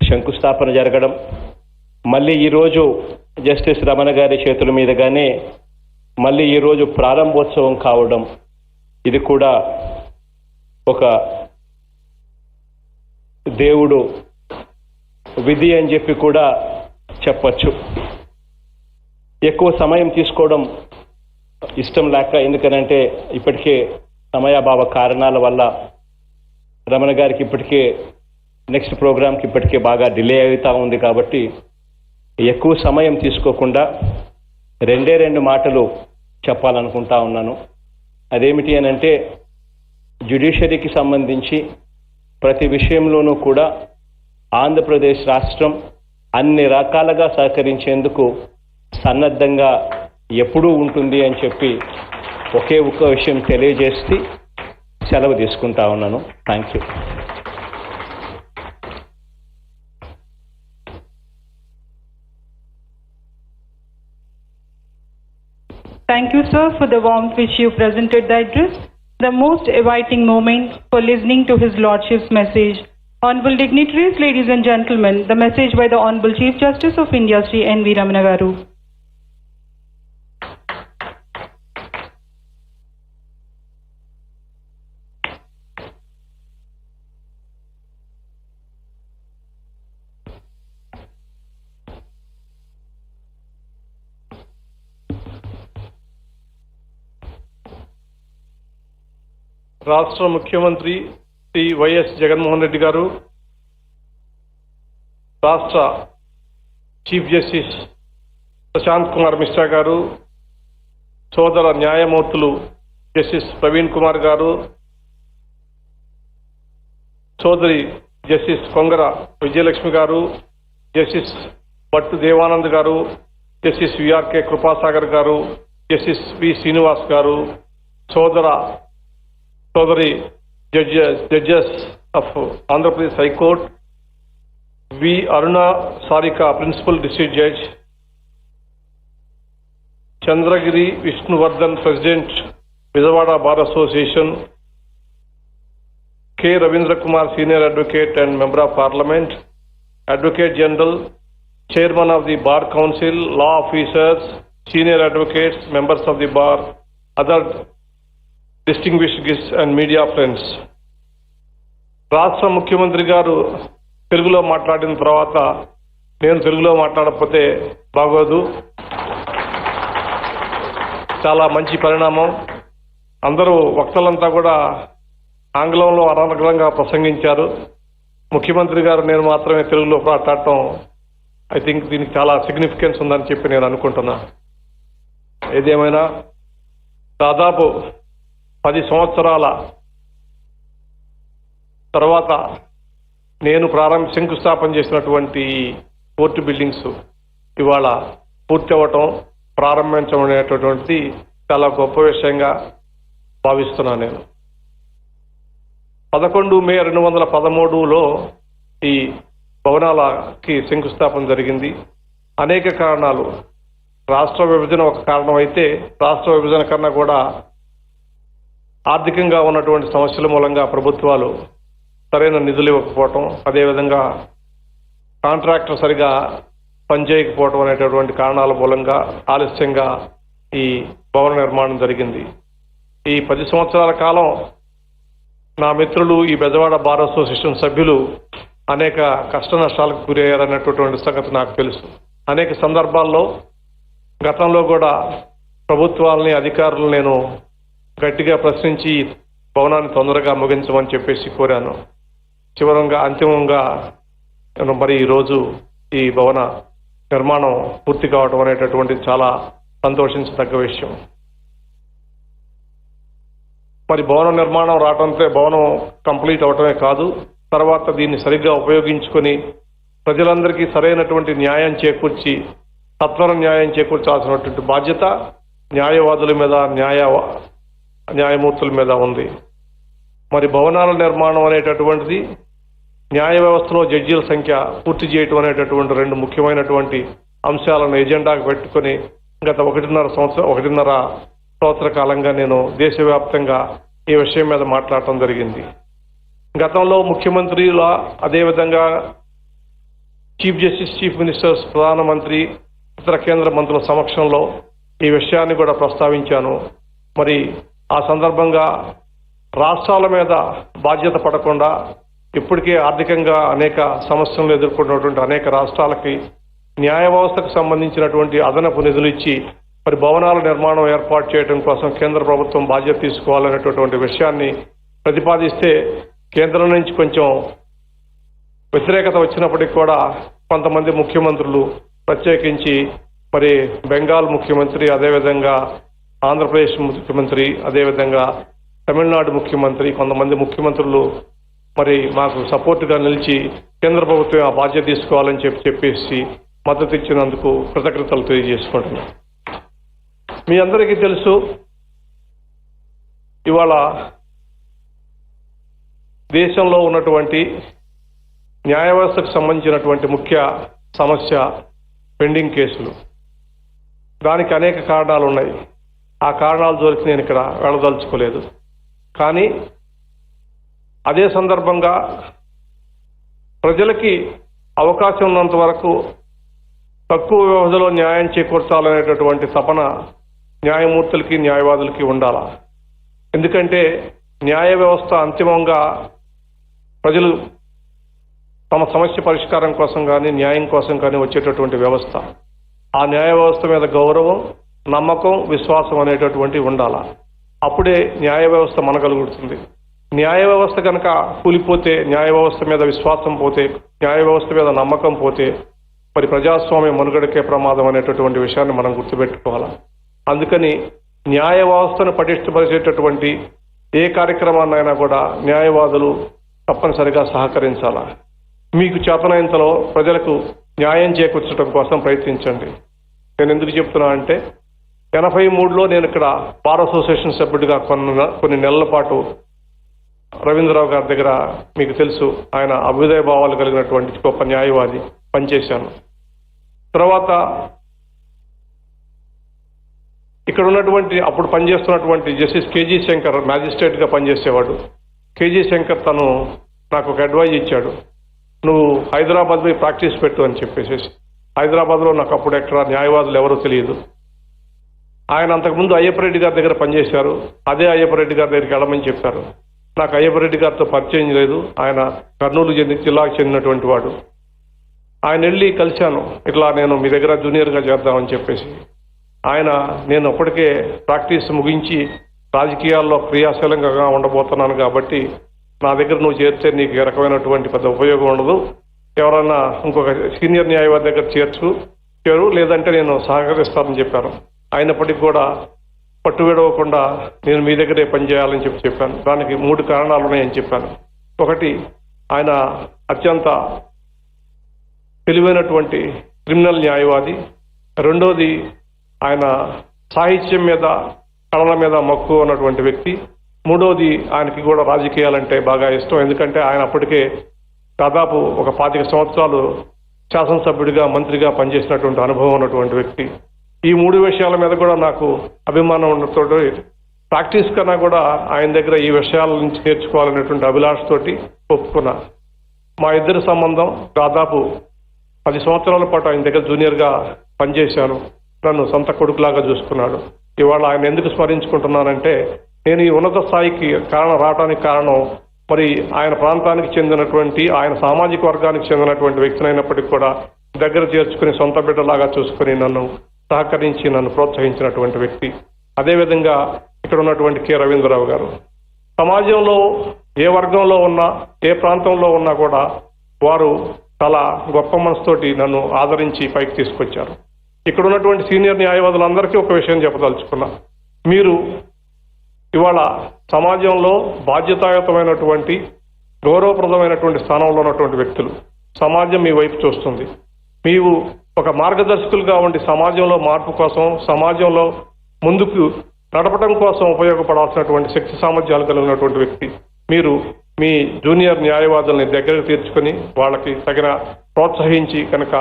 శంకుస్థాపన జరగడం, మళ్ళీ ఈరోజు జస్టిస్ రమణ గారి చేతుల మీదుగానే మళ్ళీ ఈరోజు ప్రారంభోత్సవం కావడం, ఇది కూడా ఒక దేవుడు విధి అని చెప్పి కూడా చెప్పచ్చు. ఎక్కువ సమయం తీసుకోవడం ఇష్టం లేక, ఎందుకనంటే ఇప్పటికే సమయాభావ కారణాల వల్ల రమణ గారికి ఇప్పటికే నెక్స్ట్ ప్రోగ్రామ్కి ఇప్పటికే బాగా డిలే అవుతూ ఉంది. కాబట్టి ఎక్కువ సమయం తీసుకోకుండా 2 మాటలు చెప్పాలనుకుంటా ఉన్నాను. అదేమిటి అని అంటే, జ్యుడిషియరీకి సంబంధించి ప్రతి విషయంలోనూ కూడా ఆంధ్రప్రదేశ్ రాష్ట్రం అన్ని రకాలుగా సహకరించేందుకు సన్నద్ధంగా ఎప్పుడూ ఉంటుంది అని చెప్పి ఒకే ఒక్క విషయం తెలియజేసి సెలవు తీసుకుంటా ఉన్నాను. Thank you. Thank you, sir, for the warmth which you presented the address. The most inviting moment for listening to His Lordship's message. Honorable dignitaries, ladies and gentlemen, the message by the Honorable Chief Justice of India, Sri N.V. Ramana garu. రాష్ట్ర ముఖ్యమంత్రి Shri YS Jaganmohan Reddy గారు, రాష్ట్ర chief justice Prashanth Kumar Mishra గారు, సోదర న్యాయమూర్తులు justice Praveen Kumar గారు, సోదరి justice Kongara Vijayalakshmi గారు, జస్టిస్ భట్టు దేవానంద్ గారు, జస్టిస్ విఆర్కే కృపాసాగర్ గారు, జస్టిస్ వి శ్రీనివాస్ గారు, సోదరి judges of Andhra Pradesh high court, V Aruna Sarika principal district judge, Chandragiri Vishnuvardhan president Vijayawada bar association, K Ravindra Kumar senior advocate and member of parliament, advocate general, chairman of the bar council, law officers, senior advocates, members of the bar, other distinguished guests and media friends. రాష్ట్ర ముఖ్యమంత్రి గారు తెలుగులో మాట్లాడిన తర్వాత నేను తెలుగులో మాట్లాడకపోతే బాగోదు. చాలా మంచి పరిణామం. అందరూ వక్తలంతా కూడా ఆంగ్లంలో అనర్గళంగా ప్రసంగించారు. ముఖ్యమంత్రి గారు నేను మాత్రమే తెలుగులో మాట్లాడటం ఐ థింక్ దీనికి చాలా సిగ్నిఫికెన్స్ ఉందని చెప్పి నేను అనుకుంటున్నా. ఏదేమైనా దాదాపు 10 సంవత్సరాల తర్వాత నేను శంకుస్థాపన చేసినటువంటి కోర్టు బిల్డింగ్స్ ఇవాళ పూర్తి అవ్వటం, ప్రారంభించడం అనేటటువంటిది చాలా గొప్ప విషయంగా భావిస్తున్నాను. నేను 11 మే 2013లో ఈ భవనాలకి శంకుస్థాపన జరిగింది. అనేక కారణాలు, రాష్ట్ర విభజన ఒక కారణం అయితే, రాష్ట్ర విభజన కన్నా కూడా ఆర్థికంగా ఉన్నటువంటి సమస్యల మూలంగా ప్రభుత్వాలు సరైన నిధులు ఇవ్వకపోవటం, అదేవిధంగా కాంట్రాక్టర్ సరిగా పనిచేయకపోవటం అనేటటువంటి కారణాల మూలంగా ఆలస్యంగా ఈ భవన నిర్మాణం జరిగింది. ఈ 10 సంవత్సరాల కాలం నా మిత్రులు, ఈ బెజవాడ బార్ అసోసియేషన్ సభ్యులు అనేక కష్ట నష్టాలకు గురయ్యారనేటటువంటి సంగతి నాకు తెలుసు. అనేక సందర్భాల్లో గతంలో కూడా ప్రభుత్వాలని, అధికారులను నేను గట్టిగా ప్రశ్నించి భవనాన్ని తొందరగా ముగించమని చెప్పేసి కోరాను. అంతిమంగా మరి ఈరోజు ఈ భవన నిర్మాణం పూర్తి కావడం అనేటటువంటిది చాలా సంతోషించదగ్గ విషయం. మరి భవన నిర్మాణం రావడంతో భవనం కంప్లీట్ అవటమే కాదు, తర్వాత దీన్ని సరిగ్గా ఉపయోగించుకొని ప్రజలందరికీ సరైనటువంటి న్యాయం చేకూర్చి, సత్వర న్యాయం చేకూర్చాల్సినటువంటి బాధ్యత న్యాయవాదుల మీద, న్యాయమూర్తుల మీద ఉంది. మరి భవనాల నిర్మాణం అనేటటువంటిది న్యాయ వ్యవస్థలో జడ్జీల సంఖ్య పూర్తి చేయటం అనేటటువంటి 2 ముఖ్యమైనటువంటి అంశాలను ఎజెండాకు పెట్టుకుని గత 1.5 సంవత్సర కాలంగా నేను దేశవ్యాప్తంగా ఈ విషయం మీద మాట్లాడటం జరిగింది. గతంలో ముఖ్యమంత్రుల, అదేవిధంగా చీఫ్ జస్టిస్, చీఫ్ మినిస్టర్స్, ప్రధానమంత్రి, ఇతర కేంద్ర మంత్రుల సమక్షంలో ఈ విషయాన్ని కూడా ప్రస్తావించాను. మరి ఆ సందర్భంగా రాష్ట్రాల మీద బాధ్యత పడకుండా ఇప్పటికే ఆర్థికంగా అనేక సమస్యలను ఎదుర్కొన్నటువంటి అనేక రాష్ట్రాలకి న్యాయ వ్యవస్థకు సంబంధించినటువంటి అదనపు నిధులు ఇచ్చి మరి భవనాల నిర్మాణం ఏర్పాటు చేయడం కోసం కేంద్ర ప్రభుత్వం బాధ్యత తీసుకోవాలనేటటువంటి విషయాన్ని ప్రతిపాదిస్తే కేంద్రం నుంచి కొంచెం వ్యతిరేకత వచ్చినప్పటికీ కూడా కొంతమంది ముఖ్యమంత్రులు, ప్రత్యేకించి మరి బెంగాల్ ముఖ్యమంత్రి, అదేవిధంగా ఆంధ్రప్రదేశ్ ముఖ్యమంత్రి, అదేవిధంగా తమిళనాడు ముఖ్యమంత్రి, కొంతమంది ముఖ్యమంత్రులు మరి మాకు సపోర్ట్గా నిలిచి కేంద్ర ప్రభుత్వం ఆ బాధ్యత తీసుకోవాలని చెప్పేసి మద్దతు ఇచ్చినందుకు కృతజ్ఞతలు తెలియజేసుకుంటున్నాను. మీ అందరికీ తెలుసు, ఇవాళ దేశంలో ఉన్నటువంటి న్యాయ వ్యవస్థకు సంబంధించినటువంటి ముఖ్య సమస్య పెండింగ్ కేసులు. దానికి అనేక కారణాలు ఉన్నాయి. ఆ కారణాల జోలికి నేను ఇక్కడ వెళ్ళదలుచుకోలేదు. కానీ అదే సందర్భంగా ప్రజలకి అవకాశం ఉన్నంత వరకు తక్కువ వ్యవధిలో న్యాయం చేకూర్చాలనేటటువంటి తపన న్యాయమూర్తులకి, న్యాయవాదులకి ఉండాలా. ఎందుకంటే న్యాయ వ్యవస్థ అంతిమంగా ప్రజలు తమ సమస్య పరిష్కారం కోసం కానీ, న్యాయం కోసం కానీ వచ్చేటటువంటి వ్యవస్థ. ఆ న్యాయ వ్యవస్థ మీద గౌరవం, నమ్మకం, విశ్వాసం అనేటటువంటి ఉండాలా. అప్పుడే న్యాయ వ్యవస్థ మనగలుగుతుంది. న్యాయ వ్యవస్థ కనుక కూలిపోతే, న్యాయ వ్యవస్థ మీద విశ్వాసం పోతే, న్యాయ వ్యవస్థ మీద నమ్మకం పోతే మరి ప్రజాస్వామ్య మనుగడకే ప్రమాదం అనేటటువంటి విషయాన్ని మనం గుర్తుపెట్టుకోవాలి. అందుకని న్యాయ వ్యవస్థను పటిష్టపరిచేటటువంటి ఏ కార్యక్రమాన్నైనా కూడా న్యాయవాదులు తప్పనిసరిగా సహకరించాలా. మీకు చేతనైనంతలో ప్రజలకు న్యాయం చేకూర్చడం కోసం ప్రయత్నించండి. నేను ఎందుకు చెప్తున్నా అంటే 83లో నేను ఇక్కడ బార్ అసోసియేషన్ సభ్యుడిగా కొన్ని నెలల పాటు రవీంద్రరావు గారి దగ్గర, మీకు తెలుసు, ఆయన అభ్యుదయ భావాలు కలిగినటువంటి గొప్ప న్యాయవాది, పనిచేశాను. తర్వాత ఇక్కడ ఉన్నటువంటి అప్పుడు పనిచేస్తున్నటువంటి జస్టిస్ కేజీ శంకర్ మ్యాజిస్ట్రేట్గా పనిచేసేవాడు. కేజీ శంకర్ తను నాకు ఒక అడ్వైజ్ ఇచ్చాడు, నువ్వు హైదరాబాద్ పోయి ప్రాక్టీస్ పెట్టు అని చెప్పేసి. హైదరాబాద్లో నాకు అప్పుడు ఎక్కడ న్యాయవాదులు ఎవరో తెలియదు. ఆయన అంతకుముందు అయ్యప్పరెడ్డి గారి దగ్గర పనిచేశారు. అదే అయ్యప్పరెడ్డి గారి దగ్గరికి వెళ్ళమని చెప్పారు. నాకు అయ్యప్పరెడ్డి గారితో పరిచయం లేదు. ఆయన కర్నూలు జిల్లాకు చెందినటువంటి వాడు. ఆయన వెళ్ళి కలిశాను, ఇట్లా నేను మీ దగ్గర జూనియర్గా చేద్దామని చెప్పేసి. ఆయన, నేను అప్పటికే ప్రాక్టీస్ ముగించి రాజకీయాల్లో క్రియాశీలంగా ఉండబోతున్నాను కాబట్టి నా దగ్గర నువ్వు చేరితే నీకు ఏ రకమైనటువంటి పెద్ద ఉపయోగం ఉండదు, ఎవరన్నా ఇంకొక సీనియర్ న్యాయవాది దగ్గర చేరు, లేదంటే నేను సహకరిస్తానని చెప్పాను. అయినప్పటికీ కూడా పట్టు విడవకుండా నేను మీ దగ్గరే పనిచేయాలని చెప్పాను. దానికి 3 కారణాలు ఉన్నాయని చెప్పాను. ఒకటి, ఆయన అత్యంత తెలివైనటువంటి క్రిమినల్ న్యాయవాది. రెండోది, ఆయన సాహిత్యం మీద, కళల మీద మక్కువ ఉన్నటువంటి వ్యక్తి. మూడోది, ఆయనకి కూడా రాజకీయాలంటే బాగా ఇష్టం. ఎందుకంటే ఆయన అప్పటికే దాదాపు ఒక 25 సంవత్సరాలు శాసనసభ్యుడిగా, మంత్రిగా పనిచేసినటువంటి అనుభవం ఉన్నటువంటి వ్యక్తి. ఈ 3 విషయాల మీద కూడా నాకు అభిమానం ఉండటంతో ప్రాక్టీస్ కన్నా కూడా ఆయన దగ్గర ఈ విషయాల నుంచి నేర్చుకోవాలనేటువంటి అభిలాషతోటి ఒప్పుకున్నా. మా ఇద్దరి సంబంధం దాదాపు 10 సంవత్సరాల పాటు ఆయన దగ్గర జూనియర్గా పనిచేశాను. నన్ను సొంత కొడుకులాగా చూసుకున్నాడు. ఇవాళ ఆయన ఎందుకు స్మరించుకుంటున్నానంటే, నేను ఈ ఉన్నత స్థాయికి రావడానికి కారణం మరి ఆయన ప్రాంతానికి చెందినటువంటి, ఆయన సామాజిక వర్గానికి చెందినటువంటి వ్యక్తినైనప్పటికీ కూడా దగ్గర చేర్చుకుని సొంత బిడ్డలాగా చూసుకుని నన్ను సహకరించి నన్ను ప్రోత్సహించినటువంటి వ్యక్తి. అదేవిధంగా ఇక్కడ ఉన్నటువంటి కె రవీంద్రరావు గారు. సమాజంలో ఏ వర్గంలో ఉన్నా, ఏ ప్రాంతంలో ఉన్నా కూడా వారు చాలా గొప్ప మనసుతోటి నన్ను ఆదరించి పైకి తీసుకొచ్చారు. ఇక్కడ ఉన్నటువంటి సీనియర్ న్యాయవాదులందరికీ ఒక విషయం చెప్పదలుచుకున్నా, మీరు ఇవాళ సమాజంలో బాధ్యతాయుతమైనటువంటి, గౌరవప్రదమైనటువంటి స్థానంలో ఉన్నటువంటి వ్యక్తులు. సమాజం మీ వైపు చూస్తుంది. మీరు ఒక మార్గదర్శకులుగా ఉండి సమాజంలో మార్పు కోసం, సమాజంలో ముందుకు నడపడం కోసం ఉపయోగపడాల్సినటువంటి శక్తి సామర్థ్యాలు కలిగినటువంటి వ్యక్తి. మీరు మీ జూనియర్ న్యాయవాదుల్ని దగ్గరకు తీర్చుకొని వాళ్ళకి తగిన ప్రోత్సహించి కనుక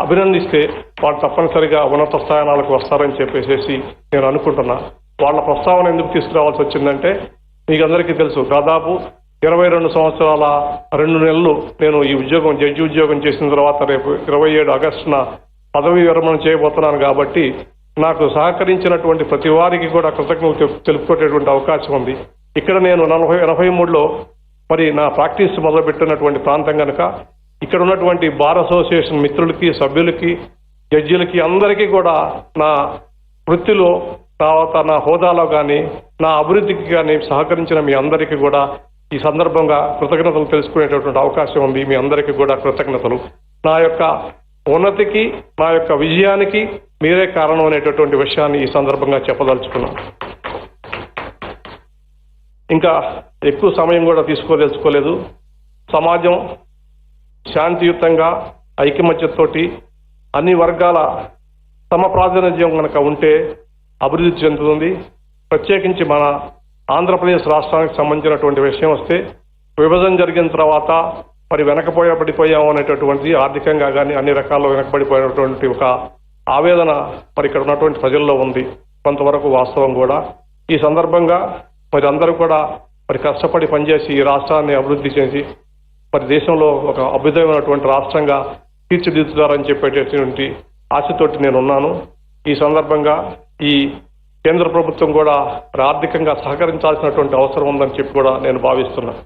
అభినందిస్తే వాళ్ళు తప్పనిసరిగా ఉన్నత స్థానాలకు వస్తారని చెప్పేసి నేను అనుకుంటున్నా. వాళ్ళ ప్రస్తావన ఎందుకు తీసుకురావాల్సి వచ్చిందంటే, మీకు అందరికీ తెలుసు, దాదాపు 22 సంవత్సరాల 2 నెలలు నేను ఈ ఉద్యోగం, జడ్జి ఉద్యోగం చేసిన తర్వాత రేపు 27 ఆగస్టున పదవీ విరమణ చేయబోతున్నాను. కాబట్టి నాకు సహకరించినటువంటి ప్రతి వారికి కూడా కృతజ్ఞతలు తెలుపుకునేటువంటి అవకాశం ఉంది. ఇక్కడ నేను 83లో మరి నా ప్రాక్టీస్ మొదలుపెట్టినటువంటి ప్రాంతం కనుక ఇక్కడ ఉన్నటువంటి బార్ అసోసియేషన్ మిత్రులకి, సభ్యులకి, జడ్జీలకి అందరికీ కూడా నా వృత్తిలో, తర్వాత నా హోదాలో కానీ, నా అభివృద్ధికి కానీ సహకరించిన మీ అందరికీ కూడా ఈ సందర్భంగా కృతజ్ఞతలు తెలుసుకునేటటువంటి అవకాశం ఉంది. మీ అందరికీ కూడా కృతజ్ఞతలు. నా యొక్క ఉన్నతికి, నా యొక్క విజయానికి మీరే కారణం అనేటటువంటి విషయాన్ని ఈ సందర్భంగా చెప్పదలుచుకున్నాం. ఇంకా ఎక్కువ సమయం కూడా తీసుకోదలుచుకోలేదు. సమాజం శాంతియుతంగా ఐకమత్యతోటి అన్ని వర్గాల సమప్రాతినిధ్యం కనుక ఉంటే అభివృద్ధి చెందుతుంది. ప్రత్యేకించి మన ఆంధ్రప్రదేశ్ రాష్ట్రానికి సంబంధించినటువంటి విషయం వస్తే విభజన జరిగిన తర్వాత మరి వెనకబడిపోయాము అనేటటువంటి ఆర్థికంగా కానీ అన్ని రకాల్లో వెనకబడిపోయినటువంటి ఒక ఆవేదన మరి ఇక్కడ ఉన్నటువంటి ప్రజల్లో ఉంది. కొంతవరకు వాస్తవం కూడా. ఈ సందర్భంగా మరి అందరూ కూడా మరి కష్టపడి పనిచేసి ఈ రాష్ట్రాన్ని అభివృద్ధి చేసి మరి దేశంలో ఒక అభ్యుదయమైనటువంటి రాష్ట్రంగా తీర్చిదిద్దుతారని చెప్పేటటువంటి ఆశతోటి నేను ఉన్నాను. ఈ సందర్భంగా ఈ కేంద్ర ప్రభుత్వం కూడా ఆర్థికంగా సహకరించాల్సినటువంటి అవసరం ఉందని చెప్పి కూడా నేను భావిస్తున్నాను.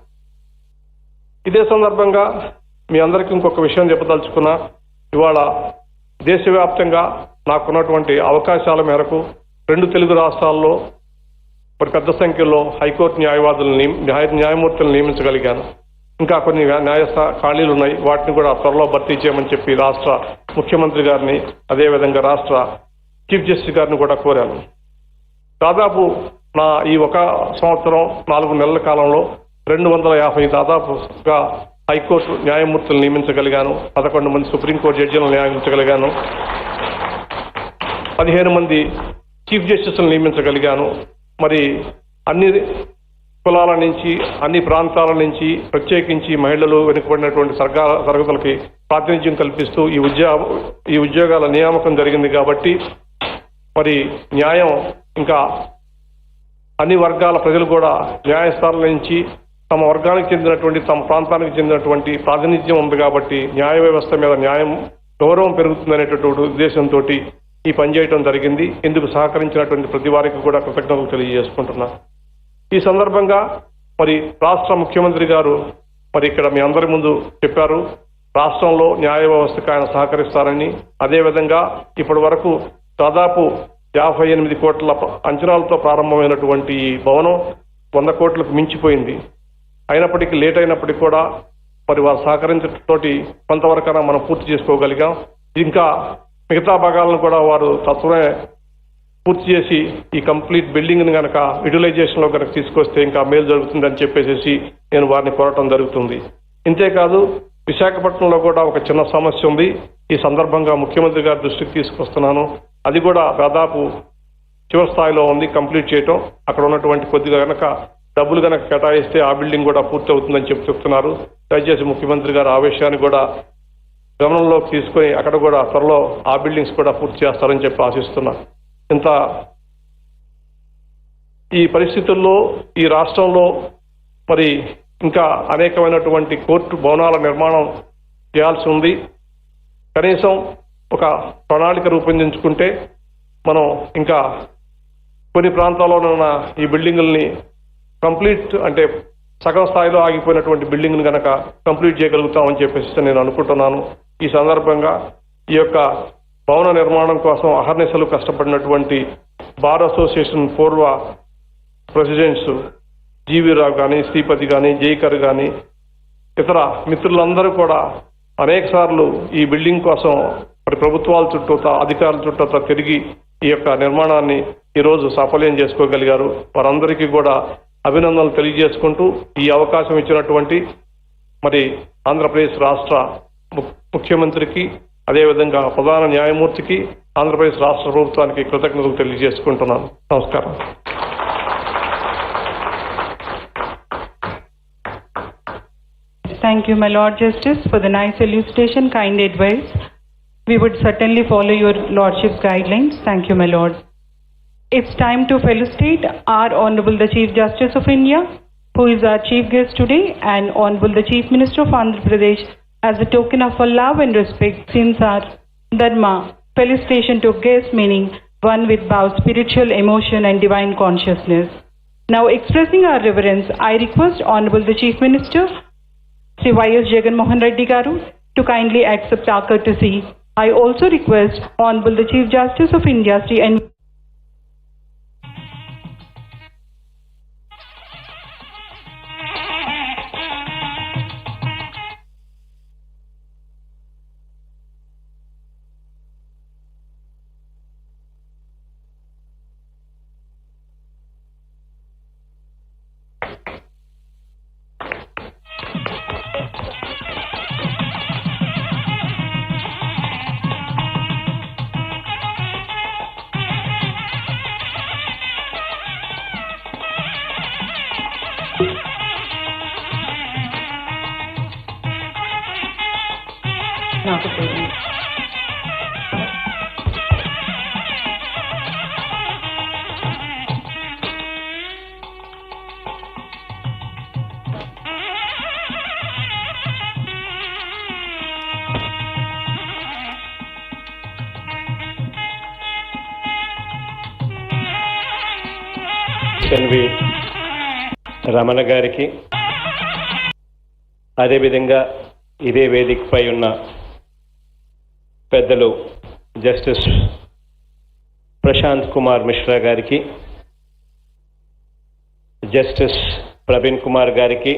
ఇదే సందర్భంగా మీ అందరికీ ఇంకొక విషయం చెప్పదలుచుకున్నా. ఇవాళ దేశవ్యాప్తంగా నాకున్నటువంటి అవకాశాల మేరకు 2 తెలుగు రాష్ట్రాల్లో మరి పెద్ద సంఖ్యలో హైకోర్టు న్యాయమూర్తులను నియమించగలిగాను. ఇంకా కొన్ని న్యాయ ఖాళీలు ఉన్నాయి. వాటిని కూడా త్వరలో భర్తీ చేయమని చెప్పి రాష్ట్ర ముఖ్యమంత్రి గారిని అదేవిధంగా రాష్ట్ర చీఫ్ జస్టిస్ గారిని కూడా కోరాను. దాదాపు నా ఈ 1 సంవత్సరం 4 నెలల కాలంలో 250 దాదాపుగా హైకోర్టు న్యాయమూర్తులను నియమించగలిగాను. 11 మంది సుప్రీంకోర్టు జడ్జిలను నియమించగలిగాను. 15 మంది చీఫ్ జస్టిస్లను నియమించగలిగాను. మరి అన్ని కులాల నుంచి అన్ని ప్రాంతాల నుంచి ప్రత్యేకించి మహిళలు వెనుకబడినటువంటి తరగతులకి ప్రాతినిధ్యం కల్పిస్తూ ఈ ఉద్యోగాల నియామకం జరిగింది. కాబట్టి మరి న్యాయం ఇంకా అన్ని వర్గాల ప్రజలు కూడా న్యాయస్థానాల నుంచి తమ వర్గానికి చెందినటువంటి తమ ప్రాంతానికి చెందినటువంటి ప్రాతినిధ్యం ఉంది. కాబట్టి న్యాయ వ్యవస్థ మీద గౌరవం పెరుగుతుందనేటటువంటి ఉద్దేశంతో ఈ పని చేయడం జరిగింది. ఇందుకు సహకరించినటువంటి ప్రతి వారికి కూడా కృతజ్ఞతలు తెలియజేసుకుంటున్నా. ఈ సందర్భంగా మరి రాష్ట్ర ముఖ్యమంత్రి గారు మరి ఇక్కడ మీ అందరి ముందు చెప్పారు, రాష్ట్రంలో న్యాయ వ్యవస్థకు ఆయన సహకరిస్తారని. అదేవిధంగా ఇప్పటి వరకు దాదాపు 58 కోట్ల అంచనాలతో ప్రారంభమైనటువంటి ఈ భవనం 100 కోట్లకు మించిపోయింది. అయినప్పటికీ లేట్ అయినప్పటికీ కూడా మరి వారు సహకరించడంతోటి కొంతవరకైనా మనం పూర్తి చేసుకోగలిగాం. ఇంకా మిగతా భాగాలను కూడా వారు తత్వమే పూర్తి చేసి ఈ కంప్లీట్ బిల్డింగ్ని కనుక యూటిలైజేషన్లో కనుక తీసుకొస్తే ఇంకా మేలు జరుగుతుందని చెప్పేసి నేను వారిని కోరటం జరుగుతుంది. ఇంతేకాదు విశాఖపట్నంలో కూడా ఒక చిన్న సమస్య ఉంది. ఈ సందర్భంగా ముఖ్యమంత్రి గారి దృష్టికి తీసుకొస్తున్నాను. అది కూడా దాదాపు చివరి స్థాయిలో ఉంది కంప్లీట్ చేయటం. అక్కడ ఉన్నటువంటి కొద్దిగా కనుక డబ్బులు కనుక కేటాయిస్తే ఆ బిల్డింగ్ కూడా పూర్తి అవుతుందని చెప్తున్నారు. దయచేసి ముఖ్యమంత్రి గారు ఆ విషయాన్ని కూడా గమనంలోకి తీసుకొని అక్కడ కూడా త్వరలో ఆ బిల్డింగ్స్ కూడా పూర్తి చేస్తారని చెప్పి ఆశిస్తున్నారు. ఈ పరిస్థితుల్లో ఈ రాష్ట్రంలో మరి ఇంకా అనేకమైనటువంటి కోర్టు భవనాల నిర్మాణం చేయాల్సి ఉంది. కనీసం ఒక ప్రణాళిక రూపొందించుకుంటే మనం ఇంకా కొన్ని ప్రాంతాల్లో ఉన్న ఈ బిల్డింగుల్ని కంప్లీట్ అంటే సగం స్థాయిలో ఆగిపోయినటువంటి బిల్డింగ్ని కనుక కంప్లీట్ చేయగలుగుతామని చెప్పేసి నేను అనుకుంటున్నాను. ఈ సందర్భంగా ఈ యొక్క భవన నిర్మాణం కోసం అహర్నిశలు కష్టపడినటువంటి బార్ అసోసియేషన్ పూర్వ ప్రెసిడెంట్స్ జీవీ రావు కానీ, శ్రీపతి కానీ, జైకర్ కానీ ఇతర మిత్రులందరూ కూడా అనేక సార్లు ఈ బిల్డింగ్ కోసం మరి ప్రభుత్వాల చుట్టూ అధికారుల చుట్టూ తిరిగి ఈ యొక్క నిర్మాణాన్ని ఈరోజు సఫలం చేసుకోగలిగారు. వారందరికీ కూడా అభినందనలు తెలియజేసుకుంటూ ఈ అవకాశం ఇచ్చినటువంటి మరి ఆంధ్రప్రదేశ్ రాష్ట్ర ముఖ్యమంత్రికి అదేవిధంగా ప్రధాన న్యాయమూర్తికి ఆంధ్రప్రదేశ్ రాష్ట్ర ప్రభుత్వానికి కృతజ్ఞతలు తెలియజేసుకుంటున్నాను. నమస్కారం. Thank you, my Lord Justice, for the nice elucidation, kind advice. We would certainly follow your Lordship's guidelines. Thank you, my Lord. It's time to felicitate our Honorable the Chief Justice of India, who is our chief guest today, and Honorable the Chief Minister of Andhra Pradesh as a token of our love and respect since our Dharma. Felicitation to guest meaning one with bow, spiritual emotion and divine consciousness. Now expressing our reverence, I request Honorable the Chief Minister, Sri Jagan Garu, to kindly accept our courtesy. I also request Honorable the Chief Justice of India, Sri N. నాకు తెలియదు. N V Ramana గారికి, అదేవిధంగా ఇదే వేదికపై ఉన్న పెద్దలు justice Prashanth Kumar Mishra గారికి, justice Praveen Kumar గారికి,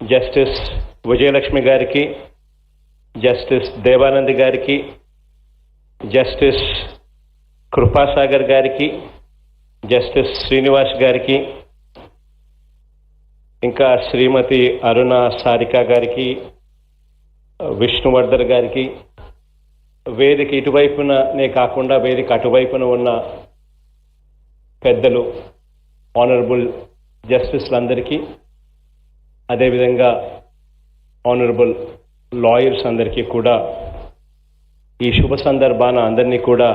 జస్టిస్ విజయలక్ష్మి గారికి, జస్టిస్ దేవానంద్ గారికి, జస్టిస్ కృపాసాగర్ గారికి, జస్టిస్ శ్రీనివాస్ గారికి, ఇంకా శ్రీమతి అరుణ సారిక గారికి, విష్ణువర్ధన్ గారికి, వేదిక ఇటువైపునే కాకుండా వేదిక అటువైపున ఉన్న పెద్దలు ఆనరబుల్ జస్టిస్లందరికీ, అదేవిధంగా ఆనరబుల్ లాయర్స్ అందరికీ కూడా ఈ శుభ సందర్భాన అందరినీ కూడా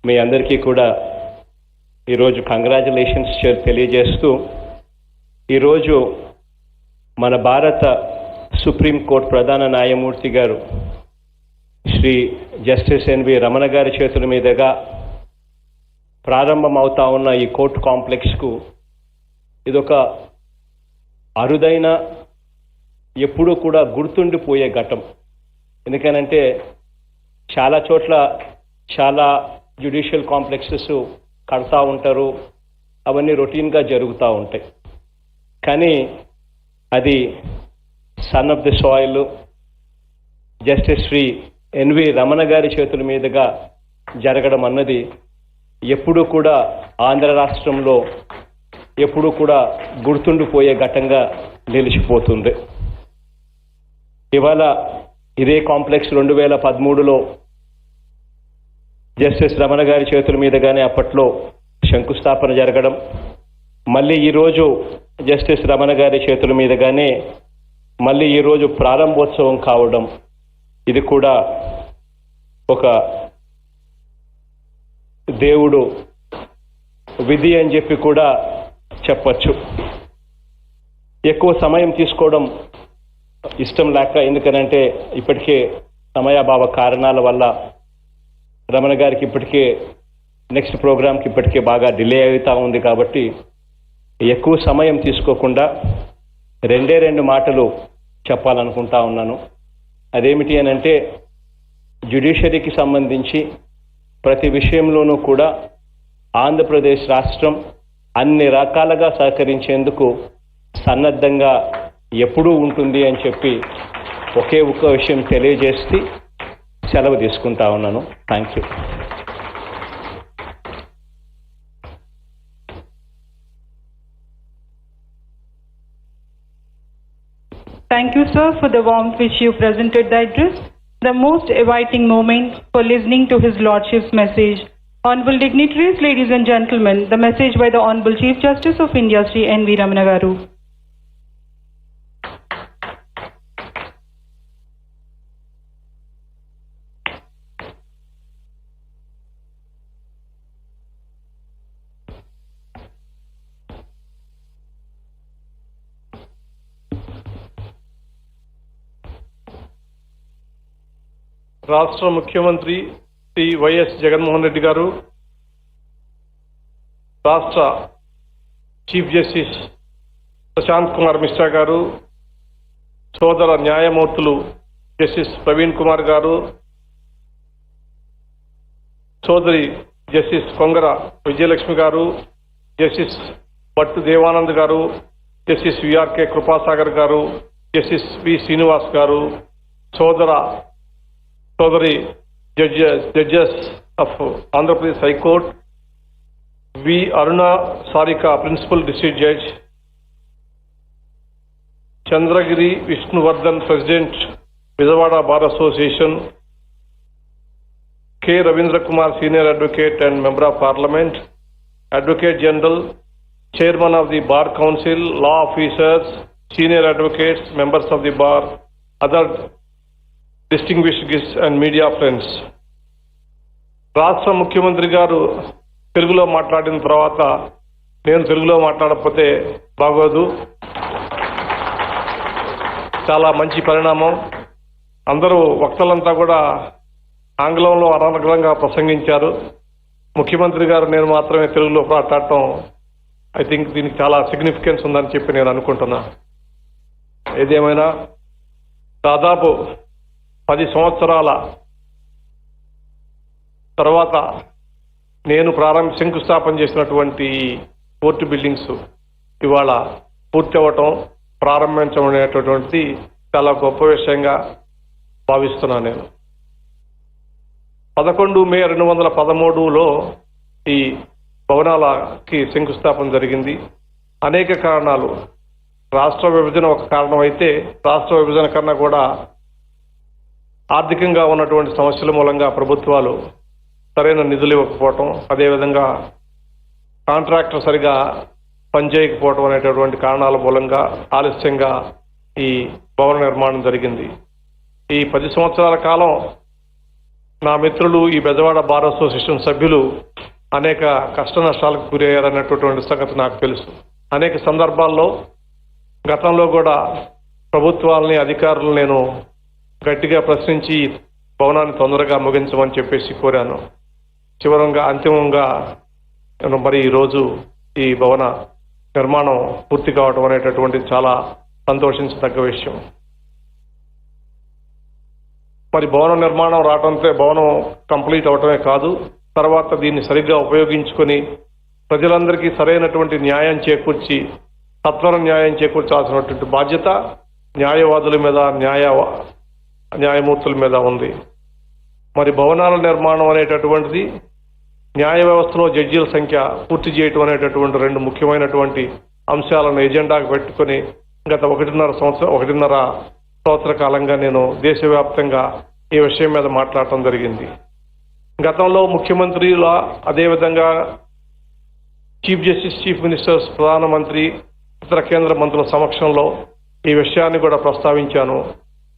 మీ అందరికీ కూడా ఈరోజు కంగ్రాచులేషన్స్ తెలియజేస్తూ, ఈరోజు మన భారత సుప్రీంకోర్టు ప్రధాన న్యాయమూర్తి గారు శ్రీ జస్టిస్ ఎన్వి రమణ గారి చేతుల మీదుగా ప్రారంభం అవుతా ఉన్న ఈ కోర్టు కాంప్లెక్స్కు ఇదొక అరుదైన, ఎప్పుడూ కూడా గుర్తుండిపోయే ఘట్టం. ఎందుకనంటే చాలా చోట్ల చాలా జ్యుడిషియల్ కాంప్లెక్సెస్ కడతా ఉంటారు, అవన్నీ రొటీన్గా జరుగుతూ ఉంటాయి. కానీ అది son of the soil justice Shri N V Ramana గారి చేతుల మీదుగా జరగడం అన్నది ఎప్పుడూ కూడా ఆంధ్ర రాష్ట్రంలో ఎప్పుడూ కూడా గుర్తుండిపోయే ఘట్టంగా నిలిచిపోతుంది. ఇవాళ ఇదే కాంప్లెక్స్ 2013లో జస్టిస్ రమణ గారి చేతుల మీదుగానే అప్పట్లో శంకుస్థాపన జరగడం, మళ్ళీ ఈరోజు జస్టిస్ రమణ గారి చేతుల మీదుగానే మళ్ళీ ఈరోజు ప్రారంభోత్సవం కావడం, ఇది కూడా ఒక దేవుడు విధి అని చెప్పి కూడా చెప్పచ్చు. ఎక్కువ సమయం తీసుకోవడం ఇష్టం లేక, ఎందుకనంటే ఇప్పటికే సమయాభావ కారణాల వల్ల రమణ గారికి ఇప్పటికే నెక్స్ట్ ప్రోగ్రామ్కి ఇప్పటికే బాగా డిలే అవుతూ ఉంది. కాబట్టి ఎక్కువ సమయం తీసుకోకుండా 2 మాటలు చెప్పాలనుకుంటా ఉన్నాను. అదేమిటి అని అంటే, జ్యుడిషియరీకి సంబంధించి ప్రతి విషయంలోనూ కూడా ఆంధ్రప్రదేశ్ రాష్ట్రం అన్ని రకాలుగా సహకరించేందుకు సన్నద్ధంగా ఎప్పుడూ ఉంటుంది అని చెప్పి ఒకే ఒక్క విషయం తెలియజేసి సెలవు తీసుకుంటా ఉన్నాను. Thank you. Thank you, sir, for the warmth which you presented the address, the most inviting moment for listening to His Lordship's message. Honorable dignitaries, ladies and gentlemen, the message by the Honorable Chief Justice of India, Sri N.V. Ramana Garu. రాష్ట్ర ముఖ్యమంత్రి Shri YS Jaganmohan Reddy గారు, రాష్ట్ర chief justice Prashanth Kumar Mishra గారు, సోదర న్యాయమూర్తులు justice Praveen Kumar గారు, సోదరి justice Kongara Vijayalakshmi గారు, జస్టిస్ భట్టు దేవానంద్ గారు, జస్టిస్ విఆర్కే కృపాసాగర్ గారు, జస్టిస్ వి శ్రీనివాస్ గారు, సోదరి judges of Andhra Pradesh high court, V Aruna Sarika principal district judge, Chandragiri Vishnuvardhan president Vijayawada bar association, K Ravindra Kumar senior advocate and member of parliament, advocate general, chairman of the bar council, law officers, senior advocates, members of the bar, other distinguished guests and media friends. రాష్ట్ర ముఖ్యమంత్రి గారు తెలుగులో మాట్లాడిన తర్వాత నేను తెలుగులో మాట్లాడకపోతే బాగోదు. చాలా మంచి పరిణామం. అందరూ వక్తలంతా కూడా ఆంగ్లంలో అనర్గళంగా ప్రసంగించారు. ముఖ్యమంత్రి గారు నేను మాత్రమే తెలుగులో మాట్లాడటం ఐ థింక్ దీనికి చాలా సిగ్నిఫికెన్స్ ఉందని చెప్పి నేను అనుకుంటున్నా. ఏదేమైనా దాదాపు 10 సంవత్సరాల తర్వాత నేను శంకుస్థాపన చేసినటువంటి కోర్టు బిల్డింగ్స్ ఇవాళ పూర్తి అవ్వటం, ప్రారంభించడం అనేటటువంటిది చాలా గొప్ప విషయంగా భావిస్తున్నాను నేను. 11 మే 2013లో ఈ భవనాలకి శంకుస్థాపన జరిగింది. అనేక కారణాలు, రాష్ట్ర విభజన ఒక కారణం అయితే రాష్ట్ర విభజన కన్నా కూడా ఆర్థికంగా ఉన్నటువంటి సమస్యల మూలంగా ప్రభుత్వాలు సరైన నిధులు ఇవ్వకపోవటం, అదేవిధంగా కాంట్రాక్టర్ సరిగా పనిచేయకపోవటం అనేటటువంటి కారణాల మూలంగా ఆలస్యంగా ఈ భవన నిర్మాణం జరిగింది. ఈ 10 సంవత్సరాల కాలం నా మిత్రులు, ఈ బెజవాడ బార్ అసోసియేషన్ సభ్యులు అనేక కష్ట నష్టాలకు గురయ్యారనేటటువంటి సంగతి నాకు తెలుసు. అనేక సందర్భాల్లో గతంలో కూడా ప్రభుత్వాలని, అధికారులను నేను గట్టిగా ప్రశ్నించి భవనాన్ని తొందరగా ముగించమని చెప్పేసి కోరాను. అంతిమంగా మరి ఈరోజు ఈ భవన నిర్మాణం పూర్తి కావడం అనేటటువంటిది చాలా సంతోషించదగ్గ విషయం. మరి భవన నిర్మాణం రావడంతో భవనం కంప్లీట్ అవటమే కాదు, తర్వాత దీన్ని సరిగ్గా ఉపయోగించుకొని ప్రజలందరికీ సరైనటువంటి న్యాయం చేకూర్చి సత్వర న్యాయం చేకూర్చాల్సినటువంటి బాధ్యత న్యాయవాదుల మీద, న్యాయమూర్తుల మీద ఉంది. మరి భవనాల నిర్మాణం అనేటటువంటిది న్యాయ వ్యవస్థలో జడ్జీల సంఖ్య పూర్తి చేయటం అనేటటువంటి 2 ముఖ్యమైనటువంటి అంశాలను ఎజెండాకు పెట్టుకుని గత 1.5 సంవత్సర కాలంగా నేను దేశవ్యాప్తంగా ఈ విషయం మీద మాట్లాడటం జరిగింది. గతంలో ముఖ్యమంత్రుల, అదేవిధంగా చీఫ్ జస్టిస్, చీఫ్ మినిస్టర్స్, ప్రధానమంత్రి, ఇతర కేంద్ర మంత్రుల సమక్షంలో ఈ విషయాన్ని కూడా ప్రస్తావించాను.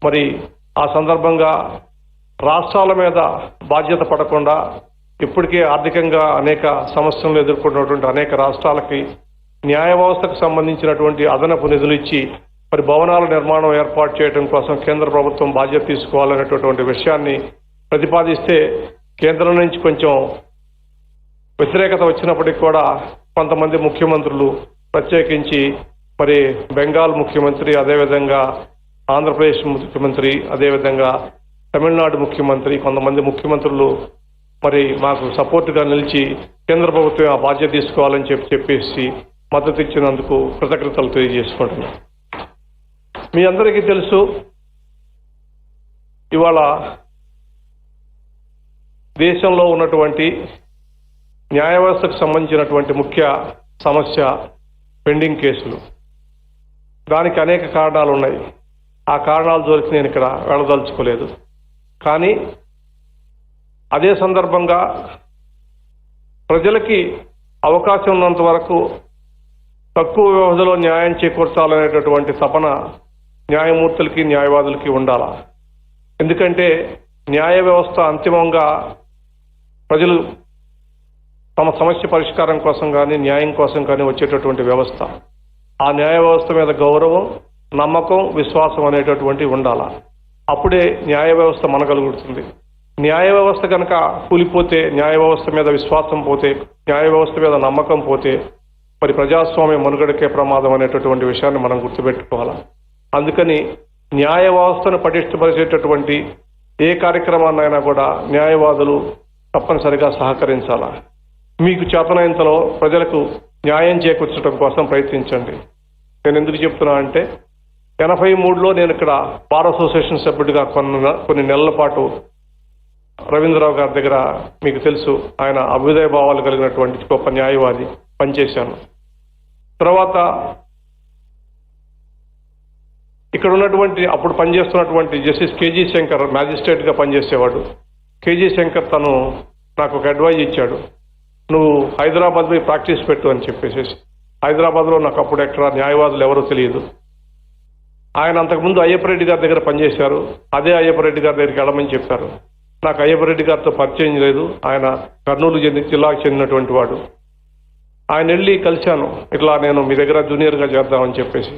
మరి ఆ సందర్భంగా రాష్ట్రాల మీద బాధ్యత పడకుండా ఇప్పటికే ఆర్థికంగా అనేక సమస్యలను ఎదుర్కొన్నటువంటి అనేక రాష్ట్రాలకి న్యాయ వ్యవస్థకు సంబంధించినటువంటి అదనపు నిధులు ఇచ్చి మరి భవనాల నిర్మాణం ఏర్పాటు చేయడం కోసం కేంద్ర ప్రభుత్వం బాధ్యత తీసుకోవాలనేటటువంటి విషయాన్ని ప్రతిపాదిస్తే కేంద్రం నుంచి కొంచెం వ్యతిరేకత వచ్చినప్పటికీ కూడా కొంతమంది ముఖ్యమంత్రులు, ప్రత్యేకించి మరి బెంగాల్ ముఖ్యమంత్రి, అదేవిధంగా ఆంధ్రప్రదేశ్ ముఖ్యమంత్రి, అదేవిధంగా తమిళనాడు ముఖ్యమంత్రి, కొంతమంది ముఖ్యమంత్రులు మరి మాకు సపోర్టుగా నిలిచి కేంద్ర ప్రభుత్వం ఆ బాధ్యత తీసుకోవాలని చెప్పేసి మద్దతు ఇచ్చినందుకు కృతజ్ఞతలు తెలియజేసుకుంటున్నాను. మీ అందరికీ తెలుసు, ఇవాళ దేశంలో ఉన్నటువంటి న్యాయ వ్యవస్థకు సంబంధించినటువంటి ముఖ్య సమస్య పెండింగ్ కేసులు. దానికి అనేక కారణాలు ఉన్నాయి. ఆ కారణాల జోలికి నేను ఇక్కడ వెళ్ళదలుచుకోలేదు. కానీ అదే సందర్భంగా ప్రజలకి అవకాశం ఉన్నంత వరకు తక్కువ వ్యవధిలో న్యాయం చేకూర్చాలనేటటువంటి తపన న్యాయమూర్తులకి, న్యాయవాదులకి ఉండాలా. ఎందుకంటే న్యాయ వ్యవస్థ అంతిమంగా ప్రజలు తమ సమస్య పరిష్కారం కోసం కానీ, న్యాయం కోసం కానీ వచ్చేటటువంటి వ్యవస్థ. ఆ న్యాయ వ్యవస్థ మీద గౌరవం, నమ్మకం, విశ్వాసం అనేటటువంటి ఉండాలా. అప్పుడే న్యాయ వ్యవస్థ మనగలుగుతుంది. న్యాయ వ్యవస్థ కనుక కూలిపోతే, న్యాయ వ్యవస్థ మీద విశ్వాసం పోతే, న్యాయ వ్యవస్థ మీద నమ్మకం పోతే మరి ప్రజాస్వామ్య మనుగడకే ప్రమాదం అనేటటువంటి విషయాన్ని మనం గుర్తుపెట్టుకోవాలి. అందుకని న్యాయ వ్యవస్థను పటిష్టపరిచేటటువంటి ఏ కార్యక్రమాన్నైనా కూడా న్యాయవాదులు తప్పనిసరిగా సహకరించాలా. మీకు చేతనైనంతలో ప్రజలకు న్యాయం చేకూర్చడం కోసం ప్రయత్నించండి. నేను ఎందుకు చెప్తున్నా అంటే 83లో నేను ఇక్కడ బార్ అసోసియేషన్ సభ్యుడిగా కొన్ని నెలల పాటు రవీంద్రరావు గారి దగ్గర, మీకు తెలుసు, ఆయన అభ్యుదయ భావాలు కలిగినటువంటి గొప్ప న్యాయవాది, పనిచేశాను. తర్వాత ఇక్కడ ఉన్నటువంటి అప్పుడు పనిచేస్తున్నటువంటి జస్టిస్ కేజీ శంకర్ మ్యాజిస్ట్రేట్గా పనిచేసేవాడు. కేజీ శంకర్ తను నాకు ఒక అడ్వైజ్ ఇచ్చాడు, నువ్వు హైదరాబాద్ పోయి ప్రాక్టీస్ పెట్టు అని చెప్పేసి. హైదరాబాద్లో నాకు అప్పుడు ఎక్కడ న్యాయవాదులు ఎవరో తెలియదు. ఆయన అంతకుముందు అయ్యప్పరెడ్డి గారి దగ్గర పనిచేశారు. అదే అయ్యప్పరెడ్డి గారి దగ్గరికి వెళ్ళమని చెప్పారు. నాకు అయ్యప్పరెడ్డి గారితో పరిచయం లేదు. ఆయన కర్నూలు జిల్లాకు చెందినటువంటి వాడు. ఆయన వెళ్ళి కలిశాను, ఇట్లా నేను మీ దగ్గర జూనియర్గా చేద్దామని చెప్పేసి.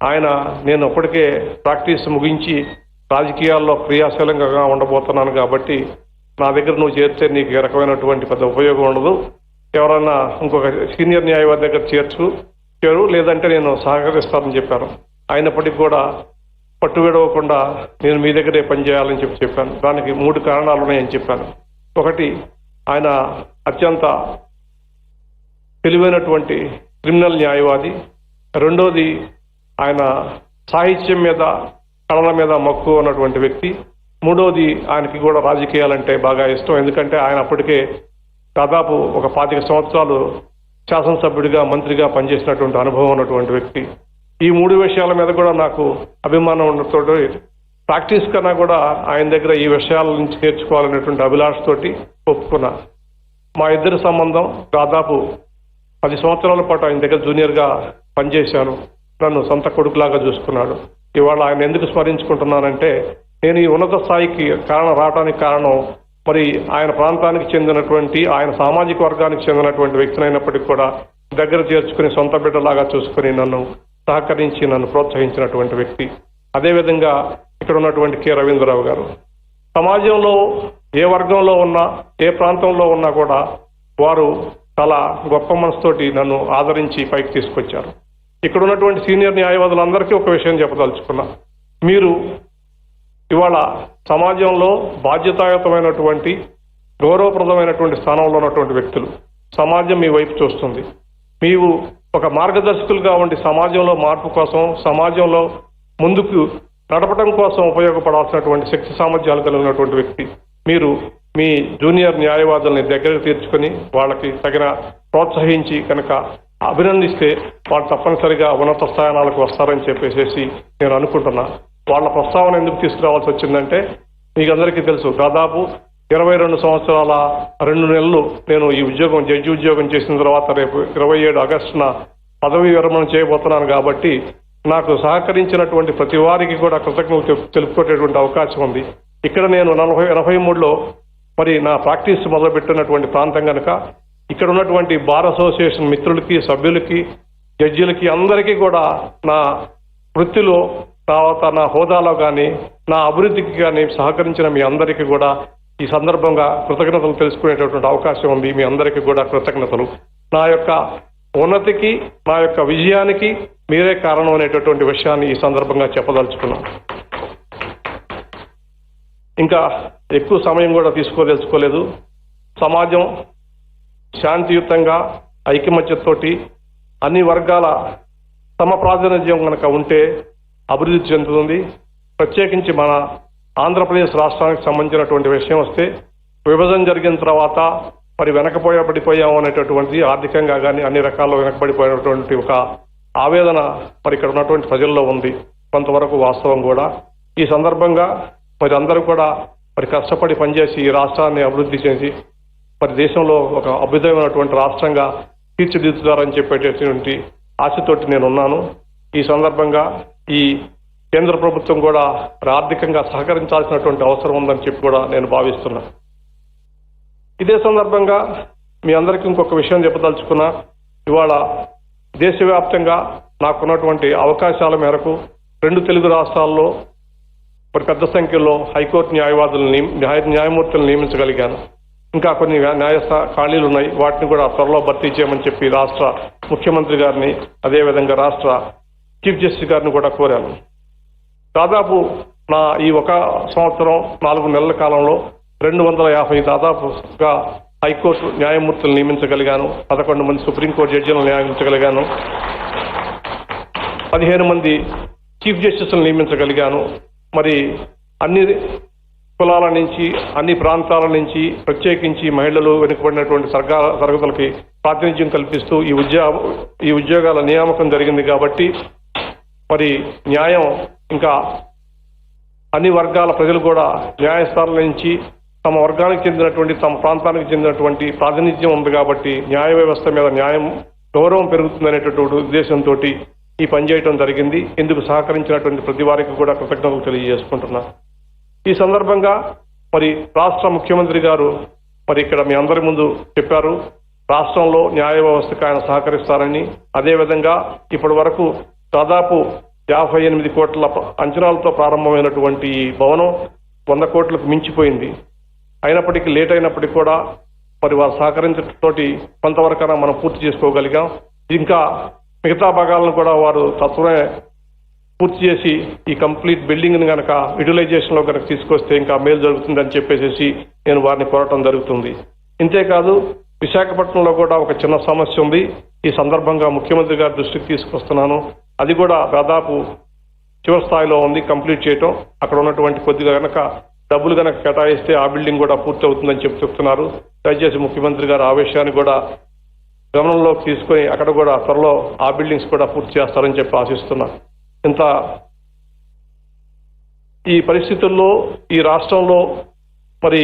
ఆయన నేను అప్పటికే ప్రాక్టీస్ ముగించి రాజకీయాల్లో క్రియాశీలంగా ఉండబోతున్నాను కాబట్టి నా దగ్గర నువ్వు చేరితే నీకు ఏ రకమైనటువంటి పెద్ద ఉపయోగం ఉండదు, ఎవరన్నా ఇంకొక సీనియర్ న్యాయవాది దగ్గర చేరు, లేదంటే నేను సహకరిస్తానని చెప్పాను. అయినప్పటికీ కూడా పట్టు విడవకుండా నేను మీ దగ్గరే పనిచేయాలని చెప్పాను. దానికి 3 కారణాలు ఉన్నాయని చెప్పాను. ఒకటి, ఆయన అత్యంత తెలివైనటువంటి క్రిమినల్ న్యాయవాది. రెండోది, ఆయన సాహిత్యం మీద కళల మీద మక్కువ ఉన్నటువంటి వ్యక్తి. మూడోది, ఆయనకి కూడా రాజకీయాలంటే బాగా ఇష్టం. ఎందుకంటే ఆయన అప్పటికే దాదాపు ఒక 25 సంవత్సరాలు శాసనసభ్యుడిగా మంత్రిగా పనిచేసినటువంటి అనుభవం ఉన్నటువంటి వ్యక్తి. ఈ 3 విషయాల మీద కూడా నాకు అభిమానం ఉండటంతో ప్రాక్టీస్ కన్నా కూడా ఆయన దగ్గర ఈ విషయాల నుంచి నేర్చుకోవాలనేటువంటి అభిలాషతోటి ఒప్పుకున్నా. మా ఇద్దరి సంబంధం దాదాపు 10 సంవత్సరాల పాటు ఆయన దగ్గర జూనియర్గా పనిచేశాను. నన్ను సొంత కొడుకులాగా చూసుకున్నాడు. ఇవాళ ఆయన ఎందుకు స్మరించుకుంటున్నానంటే, నేను ఈ ఉన్నత స్థాయికి రావడానికి కారణం మరి ఆయన ప్రాంతానికి చెందినటువంటి, ఆయన సామాజిక వర్గానికి చెందినటువంటి వ్యక్తినైనప్పటికీ కూడా దగ్గర చేర్చుకుని సొంత బిడ్డలాగా చూసుకుని నన్ను సహకరించి నన్ను ప్రోత్సహించినటువంటి వ్యక్తి. అదేవిధంగా ఇక్కడ ఉన్నటువంటి కె రవీంద్రరావు గారు. సమాజంలో ఏ వర్గంలో ఉన్నా, ఏ ప్రాంతంలో ఉన్నా కూడా వారు చాలా గొప్ప మనసుతోటి నన్ను ఆదరించి పైకి తీసుకొచ్చారు. ఇక్కడ ఉన్నటువంటి సీనియర్ న్యాయవాదులందరికీ ఒక విషయం చెప్పదలుచుకున్నా. మీరు ఇవాళ సమాజంలో బాధ్యతాయుతమైనటువంటి గౌరవప్రదమైనటువంటి స్థానంలో ఉన్నటువంటి వ్యక్తులు. సమాజం మీ వైపు చూస్తుంది. మీరు ఒక మార్గదర్శకులుగా ఉండి సమాజంలో మార్పు కోసం, సమాజంలో ముందుకు నడపడం కోసం ఉపయోగపడాల్సినటువంటి శక్తి సామర్థ్యాలు కలిగినటువంటి వ్యక్తి. మీరు మీ జూనియర్ న్యాయవాదుల్ని దగ్గరకు తీర్చుకొని వాళ్ళకి తగిన ప్రోత్సహించి కనుక అభినందిస్తే వాళ్ళు తప్పనిసరిగా ఉన్నత స్థానాలకు వస్తారని చెప్పేసి నేను అనుకుంటున్నా. వాళ్ళ ప్రస్తావన ఎందుకు తీసుకురావాల్సి వచ్చిందంటే, మీకు అందరికీ తెలుసు, దాదాపు 22 సంవత్సరాల 2 నెలలు నేను ఈ ఉద్యోగం, జడ్జి ఉద్యోగం చేసిన తర్వాత రేపు 27 ఆగస్టున పదవి విరమణ చేయబోతున్నాను. కాబట్టి నాకు సహకరించినటువంటి ప్రతి వారికి కూడా కృతజ్ఞతలు తెలుపుకునేటువంటి అవకాశం ఉంది. ఇక్కడ నేను 1983లో మరి నా ప్రాక్టీస్ మొదలుపెట్టినటువంటి ప్రాంతం కనుక ఇక్కడ ఉన్నటువంటి బార్ అసోసియేషన్ మిత్రులకి, సభ్యులకి, జడ్జీలకి అందరికీ కూడా నా వృత్తిలో, తర్వాత నా హోదాలో కానీ, నా అభివృద్ధికి కానీ సహకరించిన మీ అందరికీ కూడా ఈ సందర్భంగా కృతజ్ఞతలు తెలుసుకునేటటువంటి అవకాశం ఉంది. మీ అందరికీ కూడా కృతజ్ఞతలు. నా యొక్క ఉన్నతికి, నా యొక్క విజయానికి మీరే కారణం అనేటటువంటి విషయాన్ని ఈ సందర్భంగా చెప్పదలుచుకున్నాను. ఇంకా ఎక్కువ సమయం కూడా తీసుకోదలుచుకోలేదు. సమాజం శాంతియుతంగా, ఐకమత్యతోటి అన్ని వర్గాల సమప్రాతినిధ్యం కనుక ఉంటే అభివృద్ధి చెందుతుంది. ప్రత్యేకించి మన ఆంధ్రప్రదేశ్ రాష్ట్రానికి సంబంధించినటువంటి విషయం వస్తే, విభజన జరిగిన తర్వాత మరి వెనకబడిపోయాము అనేటటువంటి, ఆర్థికంగా కానీ అన్ని రకాల్లో వెనకబడిపోయినటువంటి ఒక ఆవేదన మరి ఇక్కడ ఉన్నటువంటి ప్రజల్లో ఉంది. కొంతవరకు వాస్తవం కూడా. ఈ సందర్భంగా మరి అందరూ కూడా మరి కష్టపడి పనిచేసి ఈ రాష్ట్రాన్ని అభివృద్ధి చేసి మరి దేశంలో ఒక అభ్యుదయమైనటువంటి రాష్ట్రంగా తీర్చిదిద్దుతారని చెప్పేటటువంటి ఆశతోటి నేను ఉన్నాను. ఈ సందర్భంగా ఈ కేంద్ర ప్రభుత్వం కూడా ఆర్థికంగా సహకరించాల్సినటువంటి అవసరం ఉందని చెప్పి కూడా నేను భావిస్తున్నాను. ఇదే సందర్భంగా మీ అందరికీ ఇంకొక విషయం చెప్పదలుచుకున్నా. ఇవాళ దేశవ్యాప్తంగా నాకున్నటువంటి అవకాశాల మేరకు 2 తెలుగు రాష్ట్రాల్లో మరి పెద్ద సంఖ్యలో హైకోర్టు న్యాయమూర్తులను నియమించగలిగాను. ఇంకా కొన్ని ఖాళీలు ఉన్నాయి. వాటిని కూడా త్వరలో భర్తీ చేయమని చెప్పి రాష్ట్ర ముఖ్యమంత్రి గారిని, అదేవిధంగా రాష్ట్ర చీఫ్ జస్టిస్ గారిని కూడా కోరాను. దాదాపు నా ఈ 1 సంవత్సరం 4 నెలల కాలంలో 250 దాదాపుగా హైకోర్టు న్యాయమూర్తులను నియమించగలిగాను. 11 మంది సుప్రీంకోర్టు జడ్జీలను నియమించగలిగాను. 15 మంది చీఫ్ జస్టిస్లను నియమించగలిగాను. మరి అన్ని కులాల నుంచి, అన్ని ప్రాంతాల నుంచి, ప్రత్యేకించి మహిళలు, వెనుకబడినటువంటి తరగతులకి ప్రాతినిధ్యం కల్పిస్తూ ఈ ఉద్యోగాల నియామకం జరిగింది. కాబట్టి మరి న్యాయం ఇంకా అన్ని వర్గాల ప్రజలు కూడా న్యాయస్థానాల నుంచి తమ వర్గానికి చెందినటువంటి, తమ ప్రాంతానికి చెందినటువంటి ప్రాతినిధ్యం ఉంది. కాబట్టి న్యాయ వ్యవస్థ మీద గౌరవం పెరుగుతుందనేటటువంటి ఉద్దేశంతో ఈ పని చేయడం జరిగింది. ఇందుకు సహకరించినటువంటి ప్రతి వారికి కూడా కృతజ్ఞతలు తెలియజేసుకుంటున్నా. ఈ సందర్భంగా మరి రాష్ట్ర ముఖ్యమంత్రి గారు మరి ఇక్కడ మీ అందరి ముందు చెప్పారు, రాష్ట్రంలో న్యాయ వ్యవస్థకు ఆయన సహకరిస్తారని. అదేవిధంగా ఇప్పటి వరకు దాదాపు 58 కోట్ల అంచనాలతో ప్రారంభమైనటువంటి ఈ భవనం 100 కోట్లకు మించిపోయింది. అయినప్పటికీ లేట్ అయినప్పటికీ కూడా మరి వారు సహకరించడంతోటి కొంతవరకైనా మనం పూర్తి చేసుకోగలిగాం. ఇంకా మిగతా భాగాలను కూడా వారు తత్వమే పూర్తి చేసి ఈ కంప్లీట్ బిల్డింగ్ని కనుక యూటిలైజేషన్లో కనుక తీసుకొస్తే ఇంకా మేలు జరుగుతుందని చెప్పేసి నేను వారిని కోరటం జరుగుతుంది. ఇంతేకాదు విశాఖపట్నంలో కూడా ఒక చిన్న సమస్య ఉంది. ఈ సందర్భంగా ముఖ్యమంత్రి గారి దృష్టికి తీసుకొస్తున్నాను. అది కూడా దాదాపు చివరి స్థాయిలో ఉంది కంప్లీట్ చేయటం. అక్కడ ఉన్నటువంటి కొద్దిగా కనుక డబ్బులు కనుక కేటాయిస్తే ఆ బిల్డింగ్ కూడా పూర్తి అవుతుందని చెప్తున్నారు. దయచేసి ముఖ్యమంత్రి గారు ఆ విషయాన్ని కూడా గమనంలోకి తీసుకొని అక్కడ కూడా త్వరలో ఆ బిల్డింగ్స్ కూడా పూర్తి చేస్తారని చెప్పి ఆశిస్తున్నా. ఇంత ఈ పరిస్థితుల్లో ఈ రాష్ట్రంలో మరి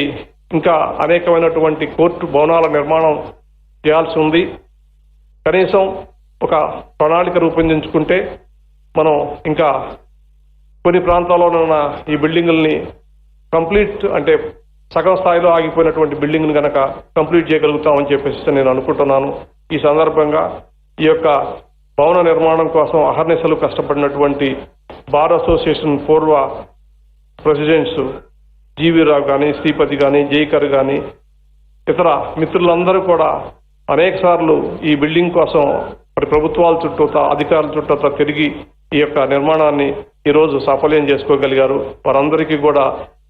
ఇంకా అనేకమైనటువంటి కోర్టు భవనాల నిర్మాణం చేయాల్సి ఉంది. కనీసం ఒక ప్రణాళిక రూపొందించుకుంటే మనం ఇంకా కొన్ని ప్రాంతాల్లో ఉన్న ఈ బిల్డింగుల్ని కంప్లీట్ అంటే సగం స్థాయిలో ఆగిపోయినటువంటి బిల్డింగ్ని కనుక కంప్లీట్ చేయగలుగుతామని చెప్పేసి నేను అనుకుంటున్నాను. ఈ సందర్భంగా ఈ యొక్క భవన నిర్మాణం కోసం అహర్నిశలు కష్టపడినటువంటి బార్ అసోసియేషన్ పూర్వ ప్రెసిడెంట్స్ జీవి రావు కానీ, శ్రీపతి కానీ, జైకర్ కానీ ఇతర మిత్రులందరూ కూడా అనేక సార్లు ఈ బిల్డింగ్ కోసం మరి ప్రభుత్వాల చుట్టూ అధికారుల చుట్టూ తిరిగి ఈ యొక్క నిర్మాణాన్ని ఈరోజు సాఫల్యం చేసుకోగలిగారు. వారందరికీ కూడా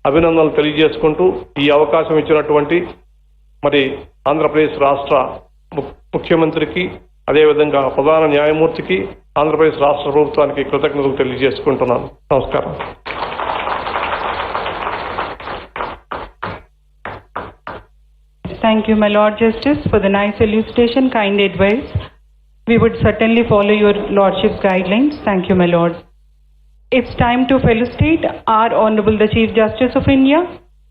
అభినందనలు తెలియజేసుకుంటూ ఈ అవకాశం ఇచ్చినటువంటి మరి ఆంధ్రప్రదేశ్ రాష్ట్ర ముఖ్యమంత్రికి, అదేవిధంగా ప్రధాన న్యాయమూర్తికి, ఆంధ్రప్రదేశ్ రాష్ట్ర ప్రభుత్వానికి కృతజ్ఞతలు తెలియజేసుకుంటున్నాను. నమస్కారం. Thank you, my Lord Justice, for the nice elucidation, kind advice. We would certainly follow your Lordship's guidelines. Thank you, my Lord. It's time to felicitate our Honorable the Chief Justice of India,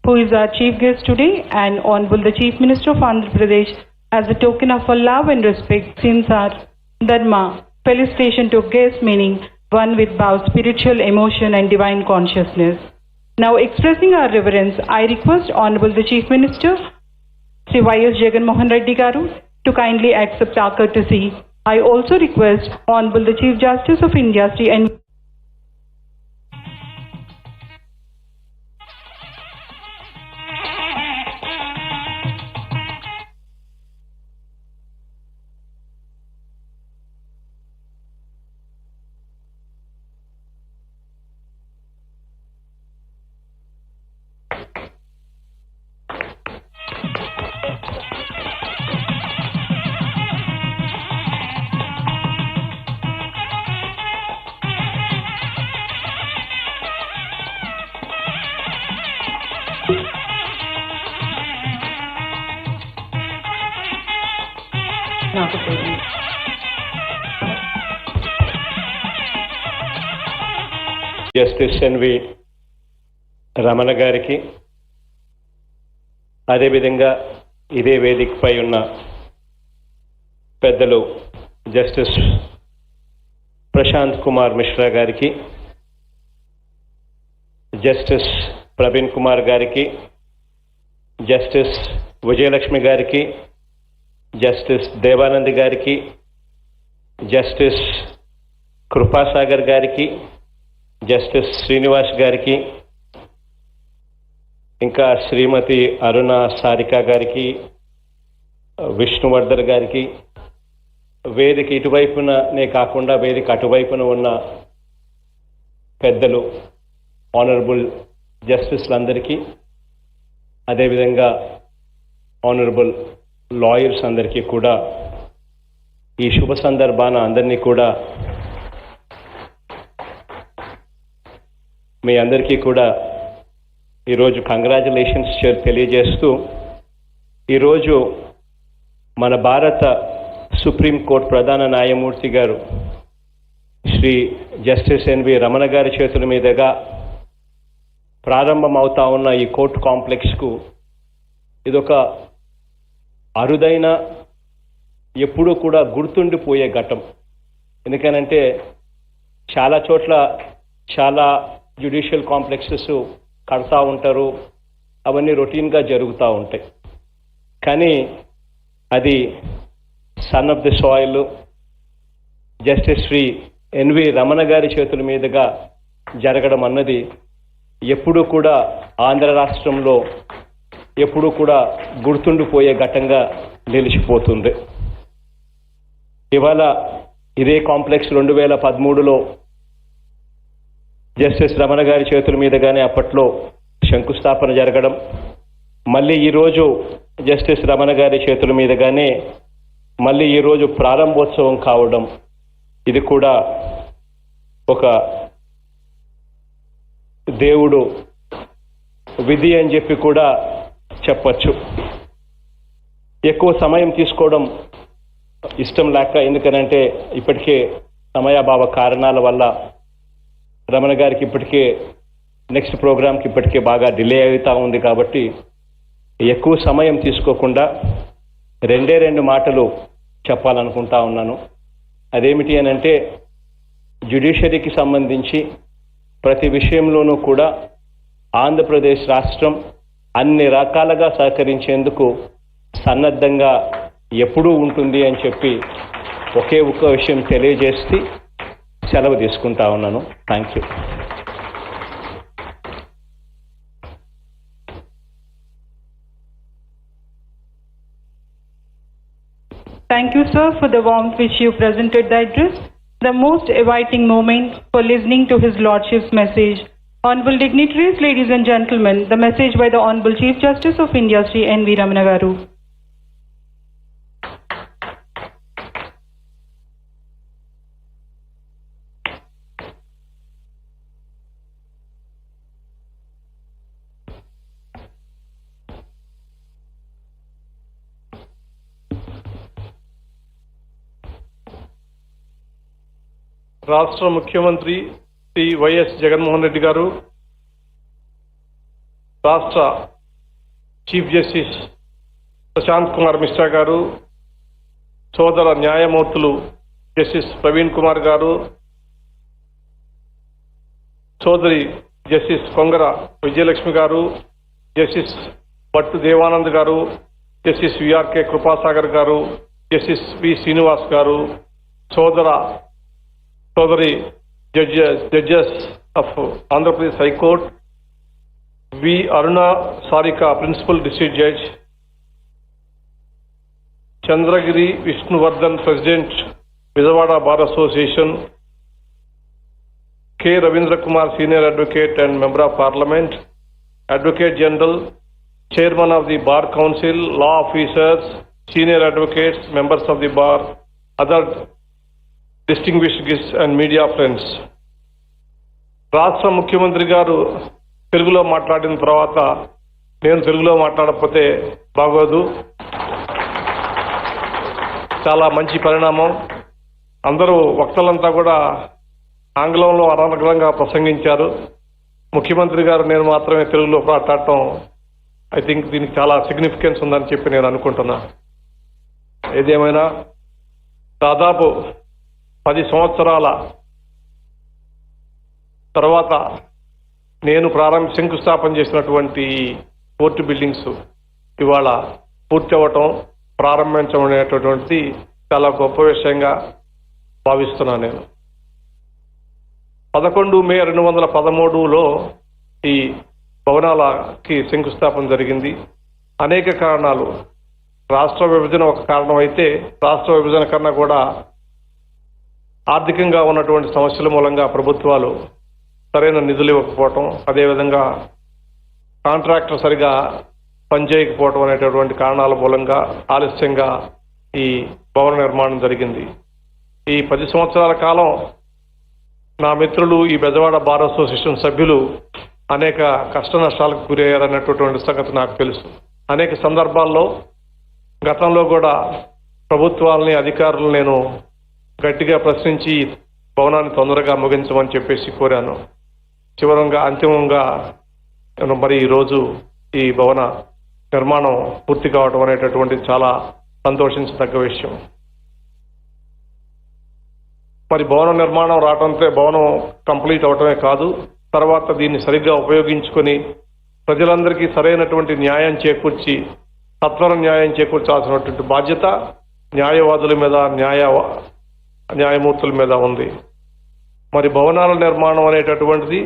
who is our chief guest today, and Honorable the Chief Minister of Andhra Pradesh as a token of our love and respect since our Dharma. Felicitation to guest meaning one with both spiritual emotion and divine consciousness. Now expressing our reverence, I request Honorable the Chief Minister, Sri Y.S. Jagan Garu, to kindly accept our courtesy. I also request Honorable the Chief Justice of India, Sri N. Justice N V Ramana గారికి, అదేవిధంగా ఇదే వేదికపై ఉన్న పెద్దలు justice Prashanth Kumar Mishra గారికి, justice Praveen Kumar గారికి, justice Vijayalakshmi గారికి, justice Devanand గారికి, జస్టిస్ కృపాసాగర్ గారికి, జస్టిస్ శ్రీనివాస్ గారికి, ఇంకా శ్రీమతి అరుణ సారిక గారికి, విష్ణువర్ధన్ గారికి, వేదిక ఇటువైపునే కాకుండా వేదిక అటువైపున ఉన్న పెద్దలు ఆనరబుల్ జస్టిస్లందరికీ, అదేవిధంగా ఆనరబుల్ లాయర్స్ అందరికీ కూడా ఈ శుభ సందర్భాన అందరినీ కూడా మీ అందరికీ కూడా ఈరోజు కంగ్రాచులేషన్స్ తెలియజేస్తూ, ఈరోజు మన భారత సుప్రీంకోర్టు ప్రధాన న్యాయమూర్తి గారు శ్రీ జస్టిస్ ఎన్వి రమణ గారి చేతుల మీదుగా ప్రారంభమవుతా ఉన్న ఈ కోర్టు కాంప్లెక్స్కు ఇదొక అరుదైన, ఎప్పుడూ కూడా గుర్తుండిపోయే ఘట్టం. ఎందుకనంటే చాలా చోట్ల చాలా జ్యుడిషియల్ కాంప్లెక్సెస్ కడతా ఉంటారు, అవన్నీ రొటీన్గా జరుగుతూ ఉంటాయి. కానీ అది son of the soil justice Shri N V Ramana గారి చేతుల మీదుగా జరగడం అన్నది ఎప్పుడూ కూడా ఆంధ్ర రాష్ట్రంలో ఎప్పుడూ కూడా గుర్తుండిపోయే ఘట్టంగా నిలిచిపోతుంది. ఇవాళ ఇదే కాంప్లెక్స్ 2013లో జస్టిస్ రమణ గారి చేతుల మీదుగానే అప్పట్లో శంకుస్థాపన జరగడం, మళ్ళీ ఈరోజు జస్టిస్ రమణ గారి చేతుల మీదుగానే మళ్ళీ ఈరోజు ప్రారంభోత్సవం కావడం, ఇది కూడా ఒక దేవుడు విధి అని చెప్పి కూడా చెప్పచ్చు. ఎక్కువ సమయం తీసుకోవడం ఇష్టం లేక, ఎందుకనంటే ఇప్పటికే సమయాభావ కారణాల వల్ల రమణ గారికి ఇప్పటికే నెక్స్ట్ ప్రోగ్రామ్కి ఇప్పటికే బాగా డిలే అవుతూ ఉంది. కాబట్టి ఎక్కువ సమయం తీసుకోకుండా 2 మాటలు చెప్పాలనుకుంటా ఉన్నాను. అదేమిటి అని అంటే, జ్యుడిషియరీకి సంబంధించి ప్రతి విషయంలోనూ కూడా ఆంధ్రప్రదేశ్ రాష్ట్రం అన్ని రకాలుగా సహకరించేందుకు సన్నద్ధంగా ఎప్పుడూ ఉంటుంది అని చెప్పి ఒకే ఒక్క విషయం తెలియజేసి సెలవు తీసుకుంటా ఉన్నాను. Thank you. Thank you, sir, for the warmth which you presented the address, the most inviting moment for listening to His Lordship's message. Honorable dignitaries, ladies and gentlemen, the message by the Honorable Chief Justice of India, Sri N.V. Ramana garu. రాష్ట్ర ముఖ్యమంత్రి Shri YS Jaganmohan Reddy గారు, రాష్ట్ర chief justice Prashanth Kumar Mishra గారు, సోదర న్యాయమూర్తులు justice Praveen Kumar గారు, సోదరి justice Kongara Vijayalakshmi గారు, జస్టిస్ భట్టు దేవానంద్ గారు, జస్టిస్ విఆర్కే కృపాసాగర్ గారు, జస్టిస్ వి శ్రీనివాస్ గారు, సోదరి judges of Andhra Pradesh high court, V Aruna Sarika principal district judge, Chandragiri Vishnuvardhan president Vijayawada bar association, K Ravindra Kumar senior advocate and member of parliament, advocate general, chairman of the bar council, law officers, senior advocates, members of the bar, other distinguished guests and media friends. రాష్ట్ర ముఖ్యమంత్రి గారు తెలుగులో మాట్లాడిన తర్వాత నేను తెలుగులో మాట్లాడకపోతే బాగోదు. చాలా మంచి పరిణామం. అందరూ వక్తలంతా కూడా ఆంగ్లంలో అనర్గళంగా ప్రసంగించారు. ముఖ్యమంత్రి గారు నేను మాత్రమే తెలుగులో మాట్లాడటం ఐ థింక్ దీనికి చాలా సిగ్నిఫికెన్స్ ఉందని చెప్పి నేను అనుకుంటున్నా. ఏదేమైనా దాదాపు 10 సంవత్సరాల తర్వాత నేను శంకుస్థాపన చేసినటువంటి కోర్టు బిల్డింగ్స్ ఇవాళ పూర్తి అవ్వటం, ప్రారంభించడం అనేటటువంటిది చాలా గొప్ప విషయంగా భావిస్తున్నాను నేను. 11 మే 2013లో ఈ భవనాలకి శంకుస్థాపన జరిగింది. అనేక కారణాలు, రాష్ట్ర విభజన ఒక కారణం అయితే, రాష్ట్ర విభజన కన్నా కూడా ఆర్థికంగా ఉన్నటువంటి సమస్యల మూలంగా ప్రభుత్వాలు సరైన నిధులు ఇవ్వకపోవటం, అదేవిధంగా కాంట్రాక్టర్ సరిగా పనిచేయకపోవటం అనేటటువంటి కారణాల మూలంగా ఆలస్యంగా ఈ భవన నిర్మాణం జరిగింది. ఈ 10 సంవత్సరాల కాలం నా మిత్రులు, ఈ బెజవాడ బార్ అసోసియేషన్ సభ్యులు అనేక కష్ట నష్టాలకు గురయ్యారన్నటువంటి సంగతి నాకు తెలుసు. అనేక సందర్భాల్లో గతంలో కూడా ప్రభుత్వాలని, అధికారులను నేను గట్టిగా ప్రశ్నించి భవనాన్ని తొందరగా ముగించమని చెప్పేసి కోరాను. అంతిమంగా మరి ఈరోజు ఈ భవన నిర్మాణం పూర్తి కావడం అనేటటువంటి చాలా సంతోషించదగ్గ విషయం. మరి భవన నిర్మాణం రావడంతో భవనం కంప్లీట్ అవటమే కాదు, తర్వాత దీన్ని సరిగ్గా ఉపయోగించుకొని ప్రజలందరికీ సరైనటువంటి న్యాయం చేకూర్చి సత్వర న్యాయం చేకూర్చాల్సినటువంటి బాధ్యత న్యాయవాదుల మీద న్యాయమూర్తుల మీద ఉంది. మరి భవనాల నిర్మాణం అనేటటువంటిది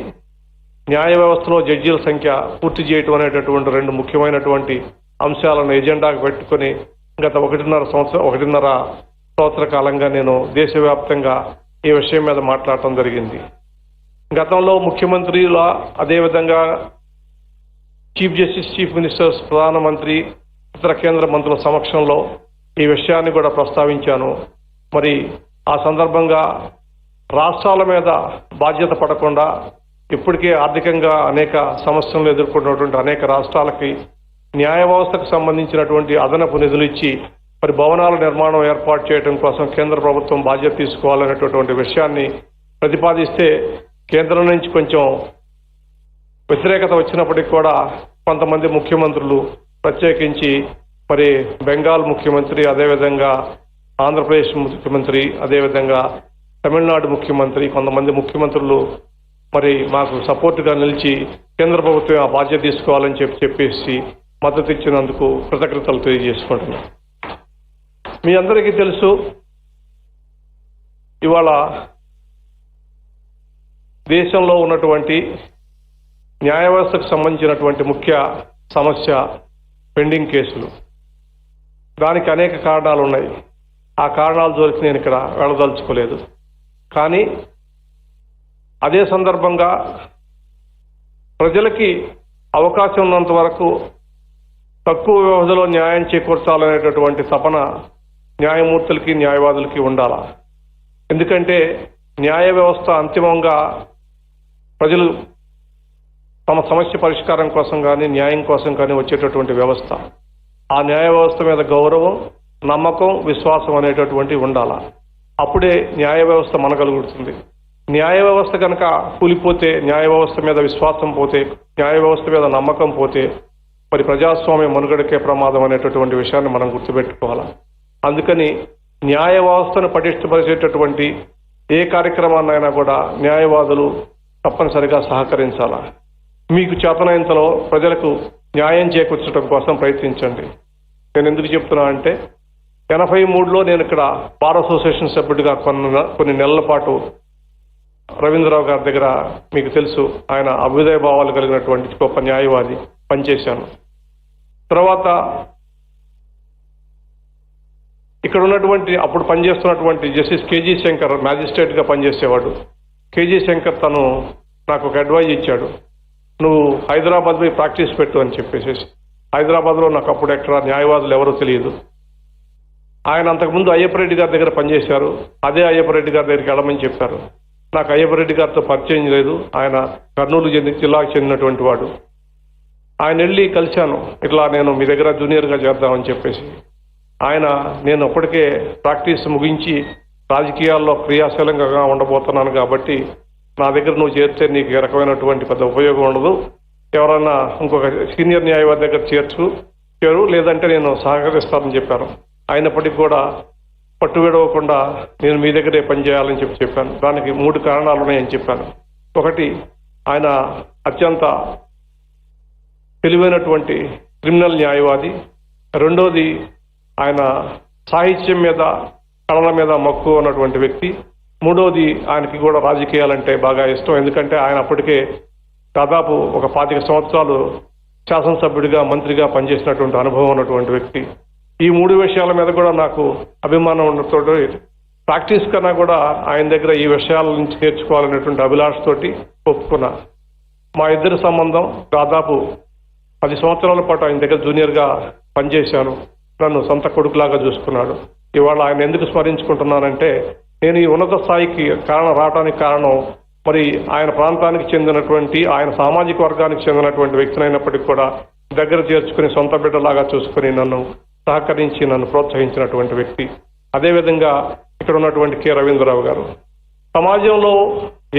న్యాయ వ్యవస్థలో జడ్జీల సంఖ్య పూర్తి చేయటం అనేటటువంటి రెండు ముఖ్యమైనటువంటి అంశాలను ఎజెండాకు పెట్టుకొని గత ఒకటిన్నర సంవత్సర కాలంగా నేను దేశవ్యాప్తంగా ఈ విషయం మీద మాట్లాడటం జరిగింది. గతంలో ముఖ్యమంత్రుల అదేవిధంగా చీఫ్ జస్టిస్, చీఫ్ మినిస్టర్స్, ప్రధానమంత్రి, ఇతర కేంద్ర మంత్రుల సమక్షంలో ఈ విషయాన్ని కూడా ప్రస్తావించాను. మరి ఆ సందర్భంగా రాష్ట్రాల మీద బాధ్యత పడకుండా ఇప్పటికే ఆర్థికంగా అనేక సమస్యలను ఎదుర్కొన్నటువంటి అనేక రాష్ట్రాలకి న్యాయ వ్యవస్థకు సంబంధించినటువంటి అదనపు నిధులు ఇచ్చి మరి భవనాల నిర్మాణం ఏర్పాటు చేయడం కోసం కేంద్ర ప్రభుత్వం బాధ్యత తీసుకోవాలనేటటువంటి విషయాన్ని ప్రతిపాదిస్తే కేంద్రం నుంచి కొంచెం వ్యతిరేకత వచ్చినప్పటికీ కూడా కొంతమంది ముఖ్యమంత్రులు, ప్రత్యేకించి మరి బెంగాల్ ముఖ్యమంత్రి, అదేవిధంగా ఆంధ్రప్రదేశ్ ముఖ్యమంత్రి, అదేవిధంగా తమిళనాడు ముఖ్యమంత్రి, కొంతమంది ముఖ్యమంత్రులు మరి మాకు సపోర్ట్గా నిలిచి కేంద్ర ప్రభుత్వం ఆ బాధ్యత తీసుకోవాలని చెప్పేసి మద్దతు ఇచ్చినందుకు కృతజ్ఞతలు తెలియజేసుకుంటున్నాను. మీ అందరికీ తెలుసు, ఇవాళ దేశంలో ఉన్నటువంటి న్యాయ వ్యవస్థకు సంబంధించినటువంటి ముఖ్య సమస్య పెండింగ్ కేసులు. దానికి అనేక కారణాలు ఉన్నాయి. ఆ కారణాల జోలికి నేను ఇక్కడ వెళ్ళదలుచుకోలేదు. కానీ అదే సందర్భంగా ప్రజలకి అవకాశం ఉన్నంత వరకు తక్కువ వ్యవధిలో న్యాయం చేకూర్చాలనేటటువంటి తపన న్యాయమూర్తులకి, న్యాయవాదులకి ఉండాలా. ఎందుకంటే న్యాయ వ్యవస్థ అంతిమంగా ప్రజలు తమ సమస్య పరిష్కారం కోసం కానీ న్యాయం కోసం కానీ వచ్చేటటువంటి వ్యవస్థ. ఆ న్యాయ వ్యవస్థ మీద గౌరవం, నమ్మకం, విశ్వాసం అనేటటువంటి ఉండాలా. అప్పుడే న్యాయ వ్యవస్థ మనగలుగుతుంది. న్యాయ వ్యవస్థ కనుక కూలిపోతే, న్యాయ వ్యవస్థ మీద విశ్వాసం పోతే, న్యాయ వ్యవస్థ మీద నమ్మకం పోతే మరి ప్రజాస్వామ్యం మనుగడకే ప్రమాదం అనేటటువంటి విషయాన్ని మనం గుర్తుపెట్టుకోవాలి. అందుకని న్యాయ వ్యవస్థను పటిష్టపరిచేటటువంటి ఏ కార్యక్రమాన్నైనా కూడా న్యాయవాదులు తప్పనిసరిగా సహకరించాలా. మీకు చేతనైనంతలో ప్రజలకు న్యాయం చేకూర్చడం కోసం ప్రయత్నించండి. నేను ఎందుకు చెప్తున్నా అంటే 83లో నేను ఇక్కడ బార్ అసోసియేషన్ సభ్యుడిగా కొన్ని నెలల పాటు రవీంద్రరావు గారి దగ్గర, మీకు తెలుసు, ఆయన అభ్యుదయ భావాలు కలిగినటువంటి గొప్ప న్యాయవాది, పనిచేశాను. తర్వాత ఇక్కడ ఉన్నటువంటి అప్పుడు పనిచేస్తున్నటువంటి జస్టిస్ కేజీ శంకర్ మ్యాజిస్ట్రేట్గా పనిచేసేవాడు. కేజీ శంకర్ తను నాకు ఒక అడ్వైజ్ ఇచ్చాడు, నువ్వు హైదరాబాద్ పోయి ప్రాక్టీస్ పెట్టు అని చెప్పేసి. హైదరాబాద్లో నాకు అప్పుడు ఎక్కడ న్యాయవాదులు ఎవరో తెలియదు. ఆయన అంతకుముందు అయ్యప్పరెడ్డి గారి దగ్గర పనిచేశారు. అదే అయ్యప్పరెడ్డి గారి దగ్గరికి వెళ్ళమని చెప్పారు. నాకు అయ్యప్పరెడ్డి గారితో పరిచయం లేదు. ఆయన కర్నూలు జిల్లాకు చెందినటువంటి వాడు. ఆయన వెళ్ళి కలిశాను, ఇట్లా నేను మీ దగ్గర జూనియర్గా చేద్దామని చెప్పేసి. ఆయన, నేను అప్పటికే ప్రాక్టీస్ ముగించి రాజకీయాల్లో క్రియాశీలంగా ఉండబోతున్నాను కాబట్టి నా దగ్గర నువ్వు చేరితే నీకు ఏ రకమైనటువంటి పెద్ద ఉపయోగం ఉండదు, ఎవరన్నా ఇంకొక సీనియర్ న్యాయవాది దగ్గర చేరు, లేదంటే నేను సహకరిస్తానని చెప్పాను. అయినప్పటికీ కూడా పట్టు విడవకుండా నేను మీ దగ్గరే పనిచేయాలని చెప్పాను. దానికి 3 కారణాలు ఉన్నాయని చెప్పాను. ఒకటి, ఆయన అత్యంత తెలివైనటువంటి క్రిమినల్ న్యాయవాది. రెండోది, ఆయన సాహిత్యం మీద, కళల మీద మక్కువ ఉన్నటువంటి వ్యక్తి. మూడోది, ఆయనకి కూడా రాజకీయాలంటే బాగా ఇష్టం. ఎందుకంటే ఆయన అప్పటికే దాదాపు ఒక 25 సంవత్సరాలు శాసనసభ్యుడిగా, మంత్రిగా పనిచేసినటువంటి అనుభవం ఉన్నటువంటి వ్యక్తి. ఈ 3 విషయాల మీద కూడా నాకు అభిమానం ఉండటంతో ప్రాక్టీస్ కన్నా కూడా ఆయన దగ్గర ఈ విషయాల నుంచి నేర్చుకోవాలనేటువంటి అభిలాషతోటి ఒప్పుకున్నా. మా ఇద్దరి సంబంధం దాదాపు 10 సంవత్సరాల పాటు ఆయన దగ్గర జూనియర్గా పనిచేశాను. నన్ను సొంత కొడుకులాగా చూసుకున్నాడు. ఇవాళ ఆయన ఎందుకు స్మరించుకుంటున్నానంటే, నేను ఈ ఉన్నత స్థాయికి రావడానికి కారణం మరి ఆయన ప్రాంతానికి చెందినటువంటి, ఆయన సామాజిక వర్గానికి చెందినటువంటి వ్యక్తినైనప్పటికీ కూడా దగ్గర చేర్చుకుని సొంత బిడ్డలాగా చూసుకుని నన్ను సహకరించి నన్ను ప్రోత్సహించినటువంటి వ్యక్తి. అదేవిధంగా ఇక్కడ ఉన్నటువంటి కె రవీంద్రరావు గారు. సమాజంలో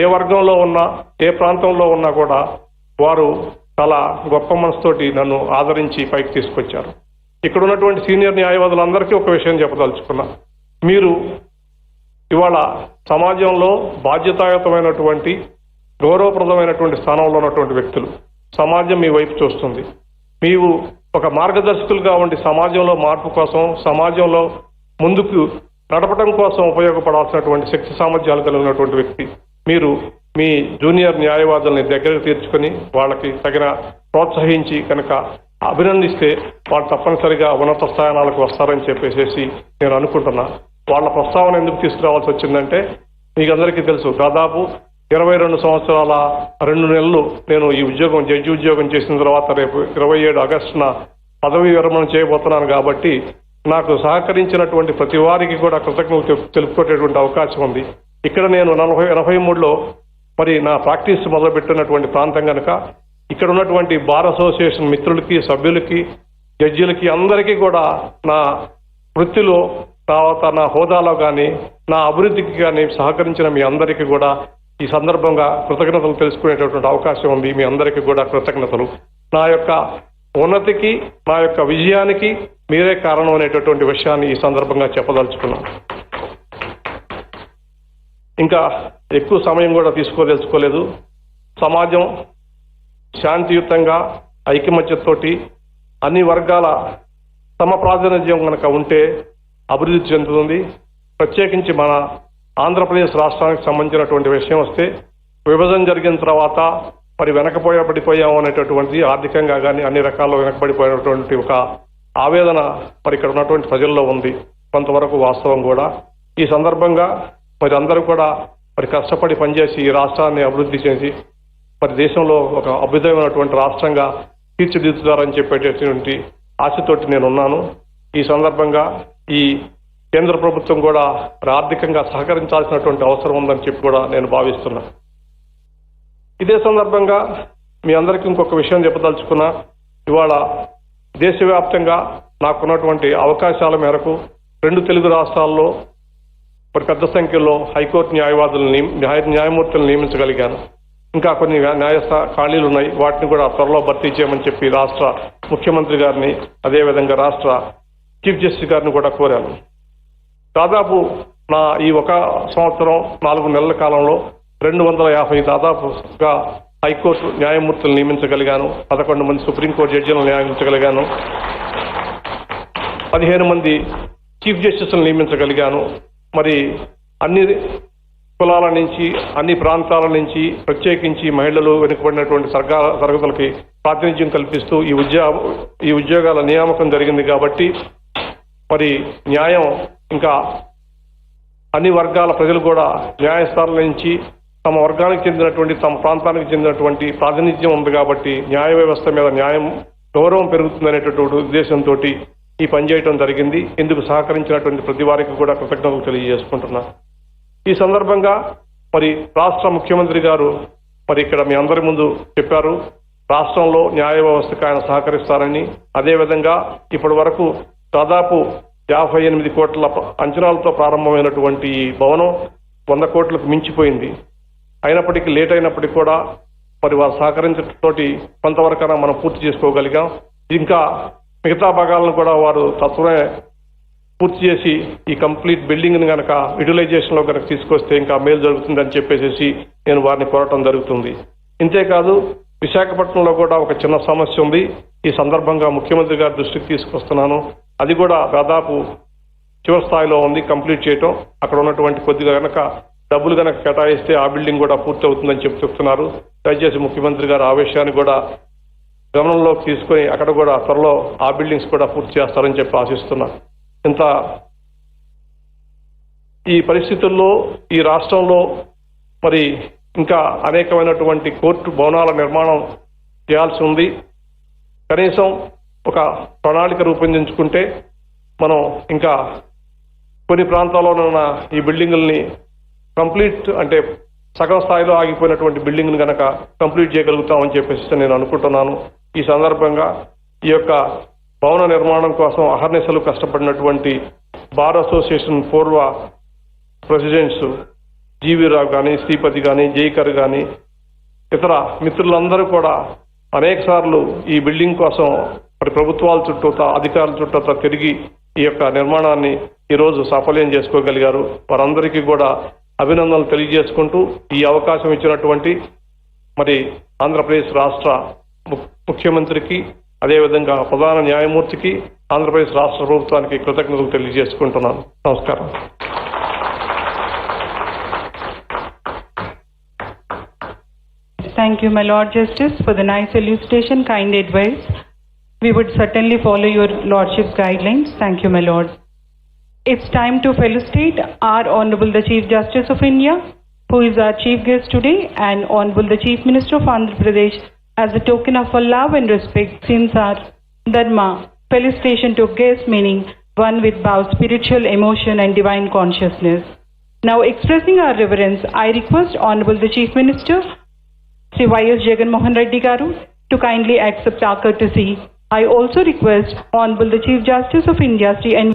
ఏ వర్గంలో ఉన్నా, ఏ ప్రాంతంలో ఉన్నా కూడా వారు చాలా గొప్ప మనసుతోటి నన్ను ఆదరించి పైకి తీసుకొచ్చారు. ఇక్కడ ఉన్నటువంటి సీనియర్ న్యాయవాదులందరికీ ఒక విషయం చెప్పదలుచుకున్నా, మీరు ఇవాళ సమాజంలో బాధ్యతాయుతమైనటువంటి గౌరవప్రదమైనటువంటి స్థానంలో ఉన్నటువంటి వ్యక్తులు. సమాజం మీ వైపు చూస్తుంది. మీరు ఒక మార్గదర్శకులుగా ఉండి సమాజంలో మార్పు కోసం, సమాజంలో ముందుకు నడపడం కోసం ఉపయోగపడాల్సినటువంటి శక్తి సామర్థ్యాలు కలిగినటువంటి వ్యక్తి. మీరు మీ జూనియర్ న్యాయవాదుల్ని దగ్గరకు తీర్చుకొని వాళ్ళకి తగిన ప్రోత్సహించి కనుక అభినందిస్తే వాళ్ళు తప్పనిసరిగా ఉన్నత స్థానాలకు వస్తారని చెప్పేసి నేను అనుకుంటున్నా. వాళ్ళ ప్రస్తావన ఎందుకు తీసుకురావాల్సి వచ్చిందంటే, మీకు అందరికీ తెలుసు, దాదాపు 22 సంవత్సరాల 2 నెలలు నేను ఈ ఉద్యోగం, జడ్జి ఉద్యోగం చేసిన తర్వాత రేపు 27 ఆగస్టున పదవీ విరమణ చేయబోతున్నాను. కాబట్టి నాకు సహకరించినటువంటి ప్రతి వారికి కూడా కృతజ్ఞతలు తెలుపుకునేటువంటి అవకాశం ఉంది. ఇక్కడ నేను 83లో మరి నా ప్రాక్టీస్ మొదలుపెట్టినటువంటి ప్రాంతం కనుక ఇక్కడ ఉన్నటువంటి బార్ అసోసియేషన్ మిత్రులకి, సభ్యులకి, జడ్జీలకి అందరికీ కూడా నా వృత్తిలో, తర్వాత నా హోదాలో కానీ, నా అభివృద్ధికి కానీ సహకరించిన మీ అందరికీ కూడా ఈ సందర్భంగా కృతజ్ఞతలు తెలుసుకునేటటువంటి అవకాశం ఉంది. మీ అందరికీ కూడా కృతజ్ఞతలు. నా యొక్క ఉన్నతికి, నా యొక్క విజయానికి మీరే కారణం అనేటటువంటి విషయాన్ని ఈ సందర్భంగా చెప్పదలుచుకున్నాను. ఇంకా ఎక్కువ సమయం కూడా తీసుకోదలుచుకోలేదు. సమాజం శాంతియుతంగా, ఐకమత్యతోటి అన్ని వర్గాల సమప్రాతినిధ్యం కనుక ఉంటే అభివృద్ధి చెందుతుంది. ప్రత్యేకించి మన ఆంధ్రప్రదేశ్ రాష్ట్రానికి సంబంధించినటువంటి విషయం వస్తే, విభజన జరిగిన తర్వాత మరి వెనకబడిపోయాము అనేటటువంటి ఆర్థికంగా కానీ అన్ని రకాల్లో వెనకబడిపోయినటువంటి ఒక ఆవేదన మరి ఇక్కడ ఉన్నటువంటి ప్రజల్లో ఉంది. కొంతవరకు వాస్తవం కూడా. ఈ సందర్భంగా మరి అందరూ కూడా మరి కష్టపడి పనిచేసి ఈ రాష్ట్రాన్ని అభివృద్ధి చేసి మరి దేశంలో ఒక అభ్యుదయమైనటువంటి రాష్ట్రంగా తీర్చిదిద్దుతారని చెప్పేటటువంటి ఆశతోటి నేను ఉన్నాను. ఈ సందర్భంగా ఈ కేంద్ర ప్రభుత్వం కూడా ఆర్థికంగా సహకరించాల్సినటువంటి అవసరం ఉందని చెప్పి కూడా నేను భావిస్తున్నా. ఇదే సందర్భంగా మీ అందరికీ ఇంకొక విషయం చెప్పదలుచుకున్నా. ఇవాళ దేశవ్యాప్తంగా నాకున్నటువంటి అవకాశాల మేరకు 2 తెలుగు రాష్ట్రాల్లో మరి పెద్ద సంఖ్యలో హైకోర్టు న్యాయమూర్తులను నియమించగలిగాను. ఇంకా కొన్ని ఖాళీలు ఉన్నాయి. వాటిని కూడా త్వరలో భర్తీ చేయమని చెప్పి రాష్ట్ర ముఖ్యమంత్రి గారిని, అదేవిధంగా రాష్ట్ర చీఫ్ జస్టిస్ గారిని కూడా కోరాను. దాదాపు నా ఈ 1 సంవత్సరం 4 నెలల కాలంలో 250 దాదాపుగా హైకోర్టు న్యాయమూర్తులను నియమించగలిగాను. 11 మంది సుప్రీంకోర్టు జడ్జీలను నియమించగలిగాను. 15 మంది చీఫ్ జస్టిస్లను నియమించగలిగాను. మరి అన్ని కులాల నుంచి, అన్ని ప్రాంతాల నుంచి, ప్రత్యేకించి మహిళలు, వెనుకబడినటువంటి తరగతులకి ప్రాతినిధ్యం కల్పిస్తూ ఈ ఉద్యోగాల నియామకం జరిగింది. కాబట్టి మరి న్యాయం ఇంకా అన్ని వర్గాల ప్రజలు కూడా న్యాయస్థానాల నుంచి తమ వర్గానికి చెందినటువంటి, తమ ప్రాంతానికి చెందినటువంటి ప్రాతినిధ్యం ఉంది. కాబట్టి న్యాయ వ్యవస్థ మీద న్యాయం గౌరవం పెరుగుతుందనేటటువంటి ఉద్దేశంతో ఈ పని చేయడం జరిగింది. ఇందుకు సహకరించినటువంటి ప్రతి వారికి కూడా కృతజ్ఞతలు తెలియజేసుకుంటున్నా. ఈ సందర్భంగా మరి రాష్ట్ర ముఖ్యమంత్రి గారు మరి ఇక్కడ మీ అందరి ముందు చెప్పారు, రాష్ట్రంలో న్యాయ వ్యవస్థకు ఆయన సహకరిస్తారని. అదేవిధంగా ఇప్పటి వరకు దాదాపు 58 కోట్ల అంచనాలతో ప్రారంభమైనటువంటి ఈ భవనం 100 కోట్లకు మించిపోయింది. అయినప్పటికీ లేట్ అయినప్పటికీ కూడా మరి వారు సహకరించడంతోటి కొంతవరకైనా మనం పూర్తి చేసుకోగలిగాం. ఇంకా మిగతా భాగాలను కూడా వారు తత్వమే పూర్తి చేసి ఈ కంప్లీట్ బిల్డింగ్ని కనుక యూటిలైజేషన్లో కనుక తీసుకొస్తే ఇంకా మేలు జరుగుతుందని చెప్పేసి నేను వారిని కోరటం జరుగుతుంది. ఇంతేకాదు, విశాఖపట్నంలో కూడా ఒక చిన్న సమస్య ఉంది. ఈ సందర్భంగా ముఖ్యమంత్రి గారి దృష్టికి తీసుకొస్తున్నాను. అది కూడా దాదాపు చివరి స్థాయిలో ఉంది కంప్లీట్ చేయటం. అక్కడ ఉన్నటువంటి కొద్దిగా కనుక డబ్బులు కనుక కేటాయిస్తే ఆ బిల్డింగ్ కూడా పూర్తి అవుతుందని చెప్తున్నారు. దయచేసి ముఖ్యమంత్రి గారు ఆ విషయాన్ని కూడా గమనంలోకి తీసుకొని అక్కడ కూడా త్వరలో ఆ బిల్డింగ్స్ కూడా పూర్తి చేస్తారని చెప్పి ఆశిస్తున్నా. ఇంత ఈ పరిస్థితుల్లో ఈ రాష్ట్రంలో మరి ఇంకా అనేకమైనటువంటి కోర్టు భవనాల నిర్మాణం చేయాల్సి ఉంది. కనీసం ఒక ప్రణాళిక రూపొందించుకుంటే మనం ఇంకా కొన్ని ప్రాంతాల్లో ఉన్న ఈ బిల్డింగుల్ని కంప్లీట్, అంటే సగం స్థాయిలో ఆగిపోయినటువంటి బిల్డింగ్ని కనుక కంప్లీట్ చేయగలుగుతామని చెప్పేసి నేను అనుకుంటున్నాను. ఈ సందర్భంగా ఈ యొక్క భవన నిర్మాణం కోసం అహర్నిశలు కష్టపడినటువంటి బార్ అసోసియేషన్ పూర్వ ప్రెసిడెంట్స్ జీవి రావు కానీ, శ్రీపతి కానీ, జైకర్ కానీ, ఇతర మిత్రులందరూ కూడా అనేక సార్లు ఈ బిల్డింగ్ కోసం మరి ప్రభుత్వాల చుట్టూ, అధికారుల చుట్టూ తిరిగి ఈ యొక్క నిర్మాణాన్ని ఈరోజు సఫలం చేసుకోగలిగారు. వారందరికీ కూడా అభినందనలు తెలియజేసుకుంటూ ఈ అవకాశం ఇచ్చినటువంటి మరి ఆంధ్రప్రదేశ్ రాష్ట్ర ముఖ్యమంత్రికి, అదేవిధంగా ప్రధాన న్యాయమూర్తికి, ఆంధ్రప్రదేశ్ రాష్ట్ర ప్రభుత్వానికి కృతజ్ఞతలు తెలియజేసుకుంటున్నాను. నమస్కారం. Thank you, my Lord Justice, for the nice elucidation, kind advice. We would certainly follow your Lordship's guidelines. Thank you, my Lord. It's time to felicitate our Honorable the Chief Justice of India, who is our chief guest today, and Honorable the Chief Minister of Andhra Pradesh as a token of our love and respect since our Dharma. Felicitation to guest meaning one with bow, spiritual emotion and divine consciousness. Now expressing our reverence, I request Honorable the Chief Minister, Sri Y.S. Jagan Garu, to kindly accept our courtesy. I also request Honorable the Chief Justice of India, Sri N.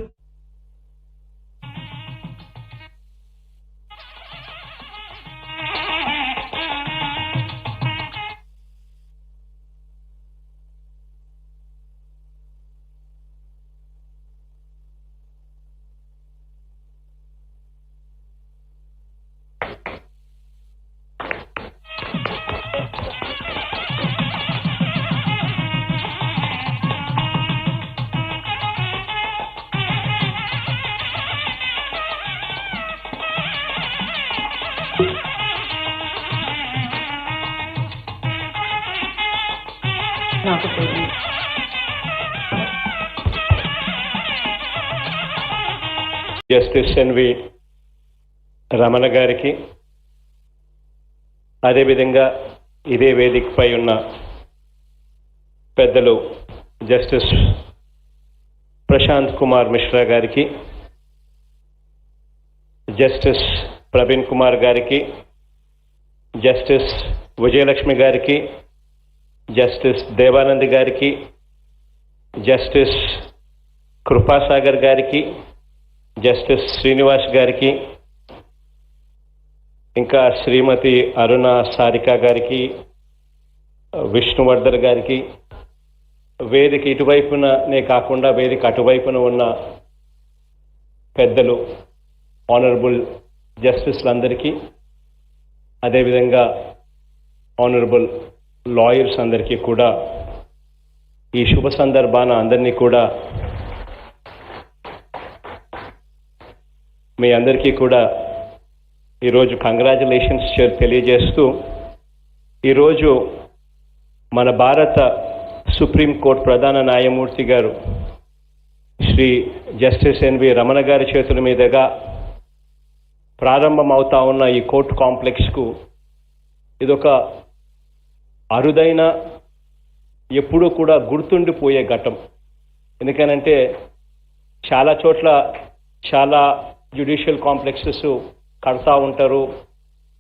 Justice N V Ramana గారికి, అదేవిధంగా ఇదే వేదికపై ఉన్న పెద్దలు justice Prashanth Kumar Mishra గారికి, justice Praveen Kumar గారికి, justice Vijayalakshmi గారికి, justice Devanand గారికి, జస్టిస్ కృపాసాగర్ గారికి, జస్టిస్ శ్రీనివాస్ గారికి, ఇంకా శ్రీమతి అరుణ సారిక గారికి, విష్ణువర్ధన్ గారికి, వేదిక ఇటువైపునే కాకుండా వేదిక అటువైపున ఉన్న పెద్దలు ఆనరబుల్ జస్టిస్లందరికీ, అదేవిధంగా ఆనరబుల్ లాయర్స్ అందరికీ కూడా ఈ శుభ సందర్భాన అందరినీ కూడా మీ అందరికీ కూడా ఈరోజు కంగ్రాచులేషన్స్ తెలియజేస్తూ, ఈరోజు మన భారత సుప్రీంకోర్టు ప్రధాన న్యాయమూర్తి గారు శ్రీ జస్టిస్ ఎన్వి రమణ గారి చేతుల మీదుగా ప్రారంభమవుతా ఉన్న ఈ కోర్టు కాంప్లెక్స్కు ఇదొక అరుదైన, ఎప్పుడూ కూడా గుర్తుండిపోయే ఘట్టం. ఎందుకనంటే చాలా చోట్ల చాలా జ్యుడిషియల్ కాంప్లెక్సెస్ కడతా ఉంటారు,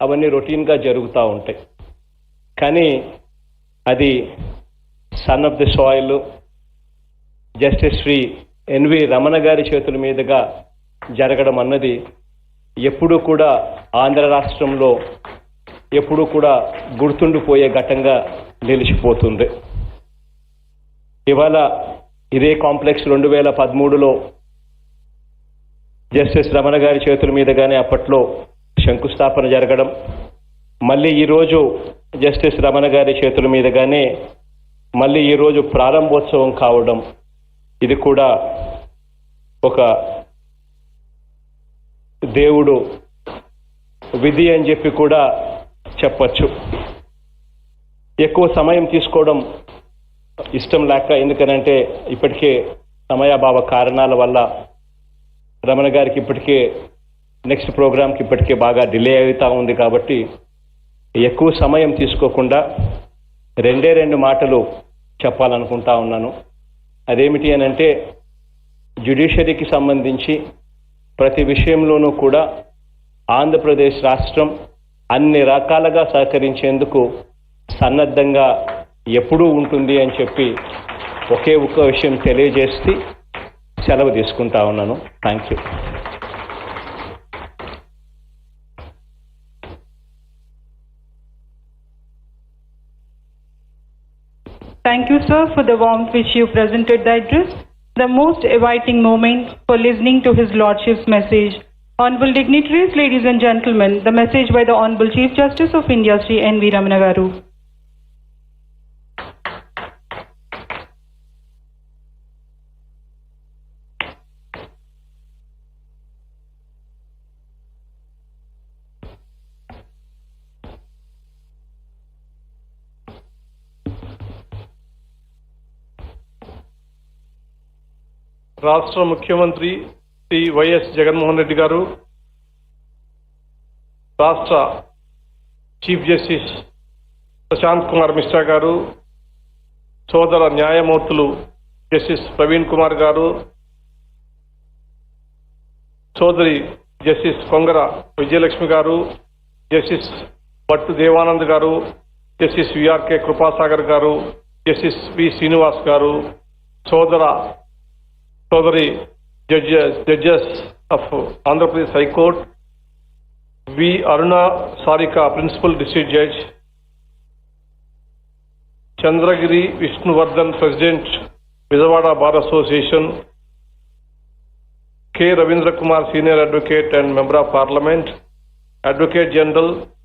అవన్నీ రొటీన్గా జరుగుతూ ఉంటాయి. కానీ అది son of the soil justice Shri N V Ramana గారి చేతుల మీదుగా జరగడం అన్నది ఎప్పుడూ కూడా ఆంధ్ర రాష్ట్రంలో ఎప్పుడూ కూడా గుర్తుండిపోయే ఘట్టంగా నిలిచిపోతుంది. ఇవాళ ఇదే కాంప్లెక్స్ 2013లో జస్టిస్ రమణ గారి చేతుల మీదుగానే అప్పట్లో శంకుస్థాపన జరగడం, మళ్ళీ ఈరోజు జస్టిస్ రమణ గారి చేతుల మీదుగానే మళ్ళీ ఈరోజు ప్రారంభోత్సవం కావడం, ఇది కూడా ఒక దేవుడు విధి అని చెప్పి కూడా చెప్పచ్చు. ఎక్కువ సమయం తీసుకోవడం ఇష్టం లేక, ఎందుకనంటే ఇప్పటికే సమయాభావ కారణాల వల్ల రమణ గారికి ఇప్పటికే నెక్స్ట్ ప్రోగ్రామ్కి ఇప్పటికే బాగా డిలే అవుతూ ఉంది. కాబట్టి ఎక్కువ సమయం తీసుకోకుండా రెండు మాటలు చెప్పాలనుకుంటా ఉన్నాను. అదేమిటి అని అంటే, జ్యుడిషియరీకి సంబంధించి ప్రతి విషయంలోనూ కూడా ఆంధ్రప్రదేశ్ రాష్ట్రం అన్ని రకాలుగా సహకరించేందుకు సన్నద్ధంగా ఎప్పుడూ ఉంటుంది అని చెప్పి ఒకే ఒక్క విషయం తెలియజేసి సెలవు తీసుకుంటా ఉన్నాను. Thank you. Thank you, sir, for the warmth which you presented the address. the most inviting moment for listening to His Lordship's message. Honorable dignitaries, ladies and gentlemen, the message by the Honorable Chief Justice of India, Sri N.V. Ramana Garu. రాష్ట్ర ముఖ్యమంత్రి Shri YS Jaganmohan Reddy గారు, రాష్ట్ర chief justice Prashanth Kumar Mishra గారు, సోదర న్యాయమూర్తులు justice Praveen Kumar గారు, సోదరి justice Kongara Vijayalakshmi గారు, జస్టిస్ భట్టు దేవానంద్ గారు, జస్టిస్ విఆర్కే కృపాసాగర్ గారు, జస్టిస్ వి శ్రీనివాస్ గారు, సోదరి judges of Andhra Pradesh high court, V Aruna Sarika principal district judge, Chandragiri Vishnuvardhan president Vijayawada bar association, K Ravindra Kumar senior advocate and member of parliament, advocate general